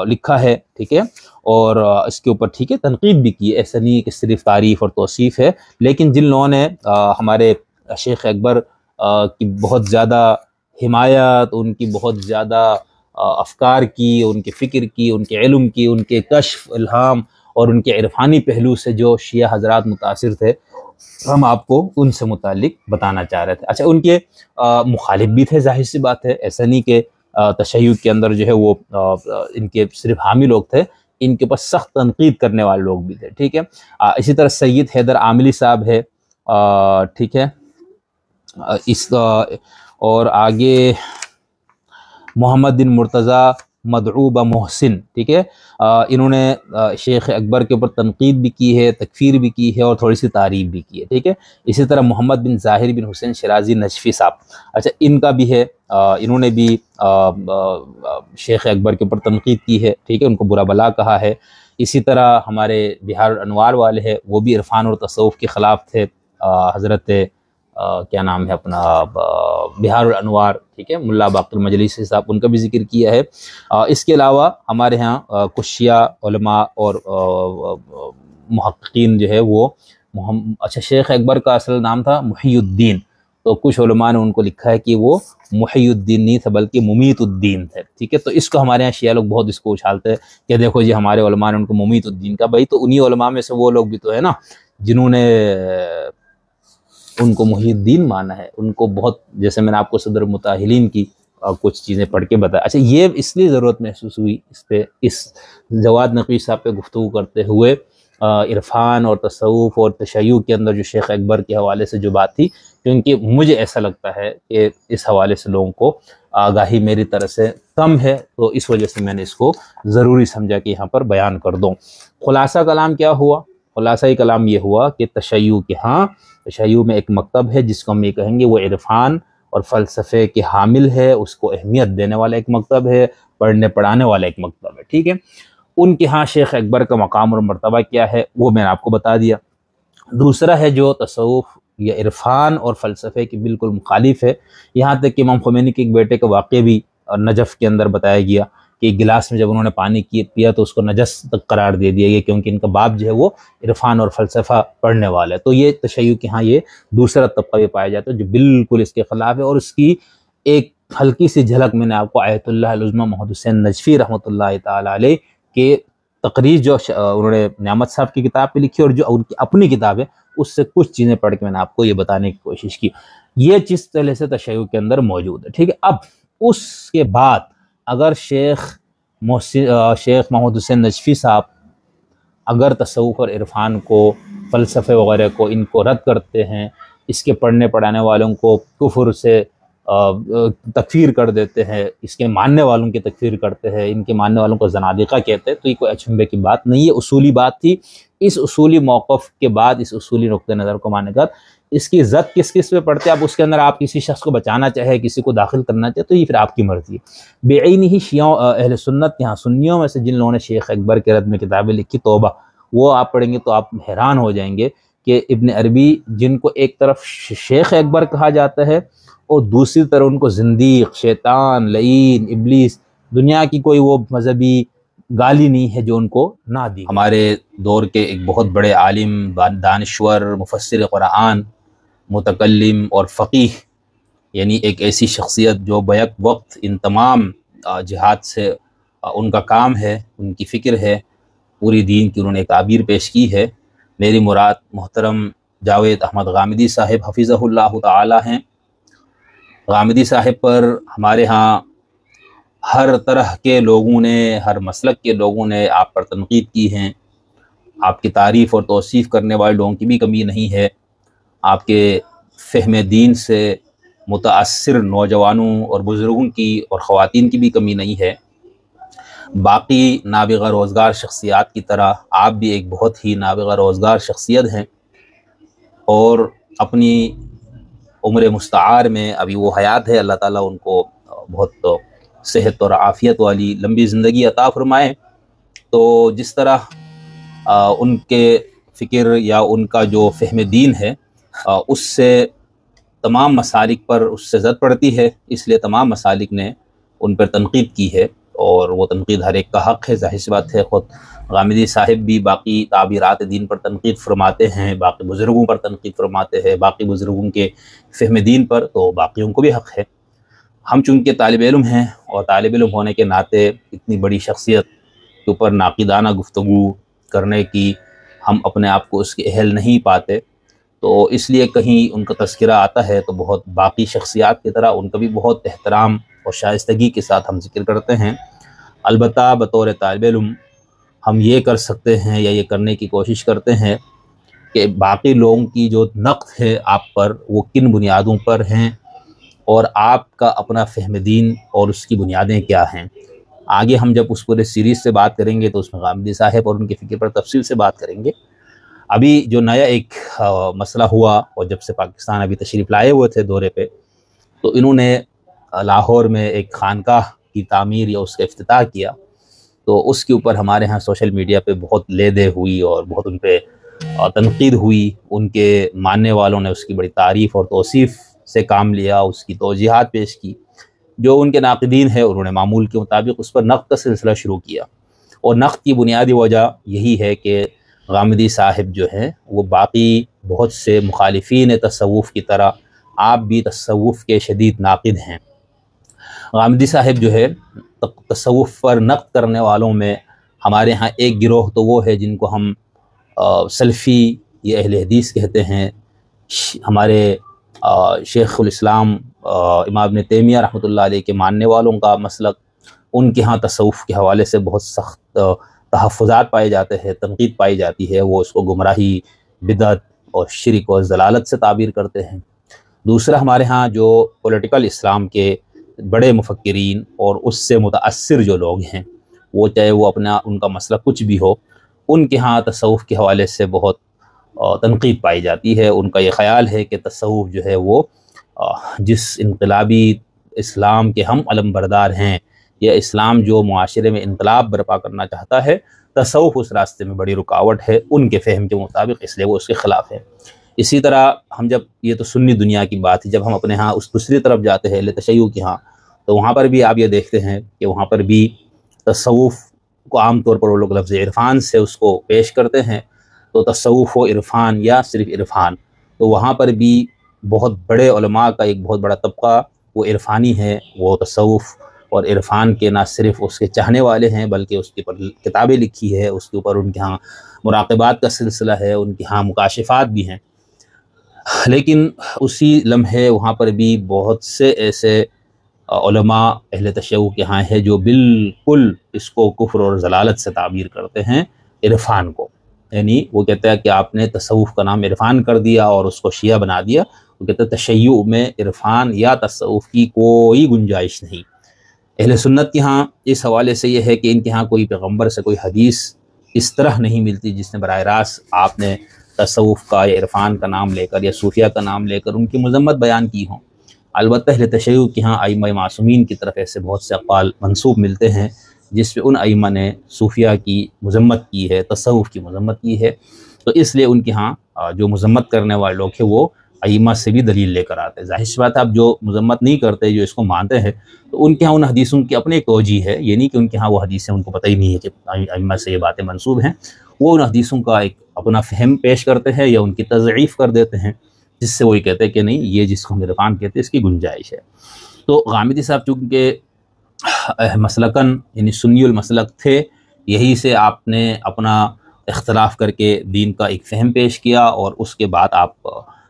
Speaker 1: لکھا ہے، ٹھیک ہے، اور اس کے اوپر ٹھیک ہے تنقید بھی کی، ایسا نہیں کہ صرف تعریف اور توصیف ہے، لیکن جن لوگوں نے ہمارے شیخ اکبر کی بہت زیادہ حمایت، ان کی بہت زیادہ افکار کی، ان کے فکر کی، ان کے علم کی، ان کے کشف، الہام اور ان کے عرفانی پہلو سے جو شیعہ حضرات متاثر تھے، ہم آپ کو ان سے متعلق بتانا چاہ رہے تھے۔ اچھا، ان کے مخالف بھی تھے، ظاہر سی بات ہے، ایسا نہیں کہ تشیع کے اندر جو ہے وہ ان کے صرف حامی لوگ تھے، ان کے پاس سخت تنقید کرنے والے لوگ بھی تھے، ٹھیک ہے۔ اسی طرح سید حیدر عاملی صاحب ہے، ٹھیک ہے، اور آگے محمد بن مرتضیٰ مدعو محسن، ٹھیک ہے، انہوں نے شیخ اکبر کے اوپر تنقید بھی کی ہے، تکفیر بھی کی ہے اور تھوڑی سی تعریف بھی کی ہے، ٹھیک ہے۔ اسی طرح محمد بن ظاہر بن حسین شیرازی نجفی صاحب، اچھا ان کا بھی ہے، انہوں نے بھی شیخ اکبر کے اوپر تنقید کی ہے، ٹھیک ہے، ان کو برا بلا کہا ہے۔ اسی طرح ہمارے بہار الانوار والے ہیں، وہ بھی عرفان اور تصوف کے خلاف تھے، حضرت کیا نام ہے اپنا بہار الانوار، ٹھیک ہے، ملا باقر المجلسی صاحب، ان کا بھی ذکر کیا ہے۔ اس کے علاوہ ہمارے ہاں کچھ شیعہ علماء اور محققین جو ہے وہ اچھا شیخ اکبر کا اصل نام تھا محی الدین، تو کچھ علماء نے ان کو لکھا ہے کہ وہ محی الدین نہیں تھا بلکہ ممیت الدین تھے، ٹھیک ہے۔ تو اس کو ہمارے ہاں شیعہ لوگ بہت اس کو اچھالتے ہیں کہ دیکھو جی ہمارے علماء نے ان کو ممیت الدین کا، بھائی تو انہی علماء میں سے وہ لوگ بھی تو ہے نا جنہوں نے ان کو محی الدین مانا ہے، ان کو بہت، جیسے میں نے آپ کو صدر المتأہلین کی کچھ چیزیں پڑھ کے بتایا۔ اچھا، یہ اس لیے ضرورت محسوس ہوئی اس پہ، اس جواد نقوی صاحب پہ گفتگو کرتے ہوئے، عرفان اور تصوف اور تشیع کے اندر جو شیخ اکبر کے حوالے سے جو بات تھی، کیونکہ مجھے ایسا لگتا ہے کہ اس حوالے سے لوگوں کو آگاہی میری طرف سے کم ہے، تو اس وجہ سے میں نے اس کو ضروری سمجھا کہ یہاں پر بیان کر دوں۔ خلاصہ کلام کیا ہوا؟ خلاصہ کلام یہ ہوا کہ تشیع کے ہاں، تشیع میں ایک مکتب ہے جس کو ہم یہ کہیں گے وہ عرفان اور فلسفے کے حامل ہے، اس کو اہمیت دینے والا ایک مکتب ہے، پڑھنے پڑھانے والا ایک مکتب ہے، ٹھیک ہے۔ ان کے ہاں شیخ اکبر کا مقام اور مرتبہ کیا ہے وہ میں نے آپ کو بتا دیا۔ دوسرا ہے جو تصوف یا عرفان اور فلسفے کی بالکل مخالف ہے، یہاں تک کہ امام خمینی کے ایک بیٹے کا واقعہ بھی نجف کے اندر بتایا گیا کہ گلاس میں جب انہوں نے پانی پیا تو اس کو نجس تک قرار دے دیا گیا، کیونکہ ان کا باپ جو ہے وہ عرفان اور فلسفہ پڑھنے والا ہے۔ تو یہ تشیع کے ہاں یہ دوسرا طبقہ بھی پایا جاتا ہے جو بالکل اس کے خلاف ہے، اور اس کی ایک ہلکی سی جھلک میں نے آپ کو آیت اللہ العظمیٰ محمد حسین نجفی رحمۃ اللہ تعالیٰ علیہ کے تقریر جو انہوں نے نعمت صاحب کی کتاب پہ لکھی اور جو ان کی اپنی کتاب ہے اس سے کچھ چیزیں پڑھ کے میں نے آپ کو یہ بتانے کی کوشش کی۔ یہ چیز پہلے سے تشیع کے اندر موجود ہے، ٹھیک ہے۔ اب اس کے بعد اگر شیخ محمد حسین نجفی صاحب اگر تصوف اور عرفان کو، فلسفے وغیرہ کو، ان کو رد کرتے ہیں، اس کے پڑھنے پڑھانے والوں کو کفر سے تکفیر کر دیتے ہیں، اس کے ماننے والوں کی تکفیر کرتے ہیں، ان کے ماننے والوں کو زنادقہ کہتے ہیں، تو یہ کوئی اچنبے کی بات نہیں ہے، اصولی بات تھی۔ اس اصولی موقف کے بعد، اس اصولی نقطہ نظر کو ماننے کے بعد اس کی زد کس پہ پڑتے ہیں؟ اب اس کے اندر آپ کسی شخص کو بچانا چاہے، کسی کو داخل کرنا چاہے، تو یہ پھر آپ کی مرضی ہے۔ بعین ہی شیعوں اہل سنت کے ہاں سنیوں میں سے جن لوگوں نے شیخ اکبر کے رد میں کتابیں لکھی، توبہ، وہ آپ پڑھیں گے تو آپ حیران ہو جائیں گے کہ ابن عربی جن کو ایک طرف شیخ اکبر کہا جاتا ہے اور دوسری طرف ان کو زندیق، شیطان، لعین، ابلیس، دنیا کی کوئی وہ مذہبی گالی نہیں ہے جو ان کو نہ دی۔ ہمارے دور کے ایک بہت بڑے عالم، دانشور، مفسر قرآن، متکلم اور فقیہ، یعنی ایک ایسی شخصیت جو بیک وقت ان تمام جہاد سے ان کا کام ہے، ان کی فکر ہے، پوری دین کی انہوں نے تعبیر پیش کی ہے۔ میری مراد محترم جاوید احمد غامدی صاحب حفظہ اللہ تعالی ہیں۔ غامدی صاحب پر ہمارے ہاں ہر طرح کے لوگوں نے، ہر مسلک کے لوگوں نے آپ پر تنقید کی ہیں، آپ کی تعریف اور توصیف کرنے والے لوگوں کی بھی کمی نہیں ہے، آپ کے فہم دین سے متاثر نوجوانوں اور بزرگوں کی اور خواتین کی بھی کمی نہیں ہے۔ باقی نابغہ روزگار شخصیات کی طرح آپ بھی ایک بہت ہی نابغہ روزگار شخصیت ہیں، اور اپنی عمر مستعار میں ابھی وہ حیات ہے، اللہ تعالیٰ ان کو بہت صحت اور عافیت والی لمبی زندگی عطا فرمائے۔ تو جس طرح ان کے فکر یا ان کا جو فہم دین ہے اس سے تمام مسالک پر اس سے زد پڑتی ہے، اس لیے تمام مسالک نے ان پر تنقید کی ہے، اور وہ تنقید ہر ایک کا حق ہے، ظاہر سی بات ہے۔ خود غامدی صاحب بھی باقی تعبیرات دین پر تنقید فرماتے ہیں، باقی بزرگوں پر تنقید فرماتے ہیں، باقی بزرگوں کے فہم دین پر، تو باقیوں کو بھی حق ہے۔ ہم چونکہ طالب علم ہیں، اور طالب علم ہونے کے ناطے اتنی بڑی شخصیت کے اوپر ناقدانہ گفتگو کرنے کی ہم اپنے آپ کو اس کے اہل نہیں پاتے، تو اس لیے کہیں ان کا تذکرہ آتا ہے تو بہت باقی شخصیات کی طرح ان کا بھی بہت احترام اور شائستگی کے ساتھ ہم ذکر کرتے ہیں۔ البتہ بطور طالب علم ہم یہ کر سکتے ہیں یا یہ کرنے کی کوشش کرتے ہیں کہ باقی لوگوں کی جو نقد ہے آپ پر، وہ کن بنیادوں پر ہیں، اور آپ کا اپنا فہم دین اور اس کی بنیادیں کیا ہیں۔ آگے ہم جب اس پورے سیریز سے بات کریں گے تو اس میں غامدی صاحب اور ان کی فکر پر تفصیل سے بات کریں گے۔ ابھی جو نیا ایک مسئلہ ہوا، اور جب سے پاکستان ابھی تشریف لائے ہوئے تھے دورے پہ، تو انہوں نے لاہور میں ایک خانقاہ کی تعمیر یا اس کا افتتاح کیا، تو اس کے اوپر ہمارے ہاں سوشل میڈیا پہ بہت لے دے ہوئی اور بہت ان پہ تنقید ہوئی۔ ان کے ماننے والوں نے اس کی بڑی تعریف اور توصیف سے کام لیا، اس کی توجیحات پیش کی۔ جو ان کے ناقدین ہیں انہوں نے معمول کے مطابق اس پر نقد کا سلسلہ شروع کیا، اور نقد کی بنیادی وجہ یہی ہے کہ غامدی صاحب جو ہیں وہ باقی بہت سے مخالفین تصوف کی طرح آپ بھی تصوف کے شدید ناقد ہیں۔ غامدی صاحب جو ہے تصوف پر نقد کرنے والوں میں ہمارے ہاں ایک گروہ تو وہ ہے جن کو ہم سلفی یا اہل حدیث کہتے ہیں۔ ہمارے شیخ الاسلام امام ابن تیمیہ رحمۃ اللہ علیہ کے ماننے والوں کا مسلک، ان کے ہاں تصوف کے حوالے سے بہت سخت تحفظات پائے جاتے ہیں، تنقید پائی جاتی ہے، وہ اس کو گمراہی، بدعت اور شرک اور ضلالت سے تعبیر کرتے ہیں۔ دوسرا ہمارے ہاں جو پولیٹیکل اسلام کے بڑے مفکرین اور اس سے متاثر جو لوگ ہیں، وہ چاہے وہ اپنا ان کا مسئلہ کچھ بھی ہو، ان کے ہاں تصوف کے حوالے سے بہت تنقید پائی جاتی ہے۔ ان کا یہ خیال ہے کہ تصوف جو ہے وہ جس انقلابی اسلام کے ہم علم بردار ہیں، یا اسلام جو معاشرے میں انقلاب برپا کرنا چاہتا ہے، تصوف اس راستے میں بڑی رکاوٹ ہے ان کے فہم کے مطابق، اس لیے وہ اس کے خلاف ہے۔ اسی طرح ہم جب، یہ تو سنی دنیا کی بات ہے، جب ہم اپنے ہاں اس دوسری طرف جاتے ہیں اہل تشیع کے ہاں، تو وہاں پر بھی آپ یہ دیکھتے ہیں کہ وہاں پر بھی تصوف کو عام طور پر وہ لوگ لفظ عرفان سے اس کو پیش کرتے ہیں، تو تصوف و عرفان یا صرف عرفان، تو وہاں پر بھی بہت بڑے علماء کا ایک بہت بڑا طبقہ وہ عرفانی ہے، وہ تصوف اور عرفان کے نہ صرف اس کے چاہنے والے ہیں بلکہ اس کے اوپر کتابیں لکھی ہے، اس کے اوپر ان کے ہاں مراقبات کا سلسلہ ہے، ان کے ہاں مکاشفات بھی ہیں۔ لیکن اسی لمحے وہاں پر بھی بہت سے ایسے علماء اہل تشیع کے ہاں ہیں جو بالکل اس کو کفر اور ضلالت سے تعبیر کرتے ہیں عرفان کو، یعنی وہ کہتا ہے کہ آپ نے تصوف کا نام عرفان کر دیا اور اس کو شیعہ بنا دیا۔ وہ کہتے ہیں تشیع میں عرفان یا تصوف کی کوئی گنجائش نہیں۔ اہل سنت کے ہاں اس حوالے سے یہ ہے کہ ان کے ہاں کوئی پیغمبر سے کوئی حدیث اس طرح نہیں ملتی جس نے براہ راست آپ نے تصوف کا یا عرفان کا نام لے کر یا صوفیہ کا نام لے کر ان کی مذمت بیان کی ہوں۔ البتہ اہل تشیع کے ہاں ائمہ معصومین کی طرف ایسے بہت سے اقوال منسوب ملتے ہیں جس پہ ان ائمہ نے صوفیہ کی مذمت کی ہے، تصوف کی مذمت کی ہے، تو اس لیے ان کے ہاں جو مذمت کرنے والے لوگ ہیں وہ ائمہ سے بھی دلیل لے کر آتے ہیں۔ ظاہر سی بات ہے اب جو مذمت نہیں کرتے، جو اس کو مانتے ہیں، تو ان کے ہاں ان حدیثوں کی اپنے ایک توجیہ ہے، یہ نہیں کہ ان کے ہاں وہ حدیثیں ان کو پتہ ہی نہیں ہے کہ ائمہ سے یہ باتیں منسوب ہیں، وہ ان حدیثوں کا ایک اپنا فہم پیش کرتے ہیں یا ان کی تضعیف کر دیتے ہیں، جس سے وہ یہ کہتے ہیں کہ نہیں یہ جس کو ہم عرفان کہتے ہیں اس کی گنجائش ہے۔ تو غامدی صاحب چونکہ مسلکن یعنی سنی المسلک تھے، یہی سے آپ نے اپنا اختلاف کر کے دین کا ایک فہم پیش کیا اور اس کے بعد آپ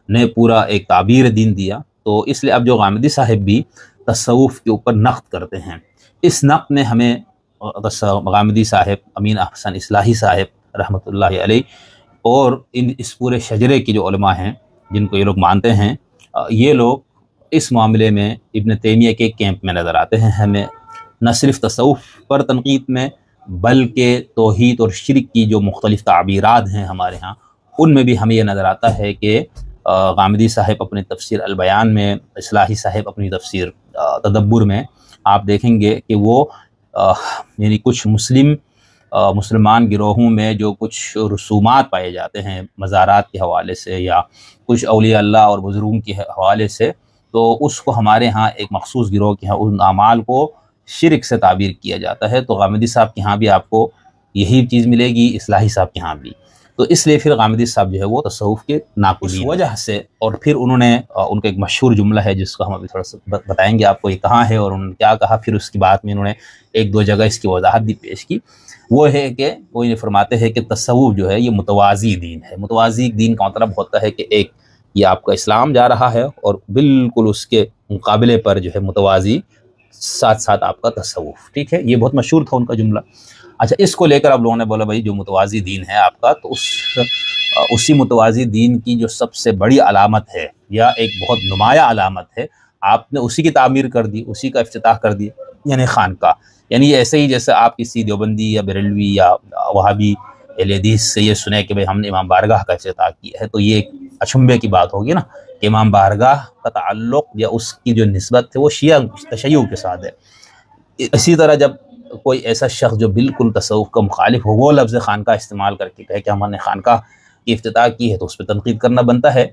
Speaker 1: نے پورا ایک تعبیر دین دیا۔ تو اس لیے اب جو غامدی صاحب بھی تصوف کے اوپر نقد کرتے ہیں، اس نقد میں ہمیں غامدی صاحب، امین احسن اصلاحی صاحب رحمۃ اللہ علیہ اور اس پورے شجرے کے جو علماء ہیں جن کو یہ لوگ مانتے ہیں، یہ لوگ اس معاملے میں ابن تیمیہ کے کیمپ میں نظر آتے ہیں۔ ہمیں نہ صرف تصوف پر تنقید میں بلکہ توحید اور شرک کی جو مختلف تعبیرات ہیں ہمارے ہاں، ان میں بھی ہمیں یہ نظر آتا ہے کہ غامدی صاحب اپنی تفسیر البیان میں، اصلاحی صاحب اپنی تفسیر تدبر میں آپ دیکھیں گے کہ وہ یعنی کچھ مسلمان گروہوں میں جو کچھ رسومات پائے جاتے ہیں مزارات کے حوالے سے یا کچھ اولیاء اللہ اور بزرگوں کے حوالے سے، تو اس کو ہمارے ہاں ایک مخصوص گروہ کے ہاں ان اعمال کو شرک سے تعبیر کیا جاتا ہے۔ تو غامدی صاحب کے ہاں بھی آپ کو یہی چیز ملے گی، اصلاحی صاحب کے ہاں بھی۔ تو اس لیے پھر غامدی صاحب جو ہے وہ تصوف کے ناقدین، اس وجہ سے، اور پھر انہوں نے ان کا ایک مشہور جملہ ہے جس کو ہم ابھی تھوڑا سا بتائیں گے آپ کو یہ کہاں ہے اور انہوں نے کیا کہا، پھر اس کی بات میں انہوں نے ایک دو جگہ اس کی وضاحت بھی پیش کی۔ وہ ہے کہ وہ یہ فرماتے ہیں کہ تصوف جو ہے یہ متوازی دین ہے۔ متوازی دین کا مطلب ہوتا ہے کہ ایک یہ آپ کا اسلام جا رہا ہے اور بالکل اس کے مقابلے پر جو ہے متوازی ساتھ ساتھ آپ کا تصوف، ٹھیک ہے، یہ بہت مشہور تھا ان کا جملہ۔ اچھا، اس کو لے کر اب لوگوں نے بولا بھائی جو متوازی دین ہے آپ کا، تو اسی متوازی دین کی جو سب سے بڑی علامت ہے یا ایک بہت نمایاں علامت ہے، آپ نے اسی کی تعمیر کر دی، اسی کا افتتاح کر دی، یعنی خانقاہ۔ یعنی یہ ایسے ہی جیسے آپ کسی دیوبندی یا بریلوی یا وہابی اہل حدیث سے یہ سنے کہ بھئی ہم نے امام بارگاہ کا افتتاح کیا ہے، تو یہ ایک اچنبھے کی بات ہوگی نا کہ امام بارگاہ کا تعلق یا اس کی جو نسبت ہے وہ شیعہ تشیع کے ساتھ ہے۔ اسی طرح جب کوئی ایسا شخص جو بالکل تصوف کا مخالف ہو وہ لفظ خانقاہ استعمال کر کے کہے کہ ہم نے خانقاہ کی افتتاح کی ہے، تو اس پہ تنقید کرنا بنتا ہے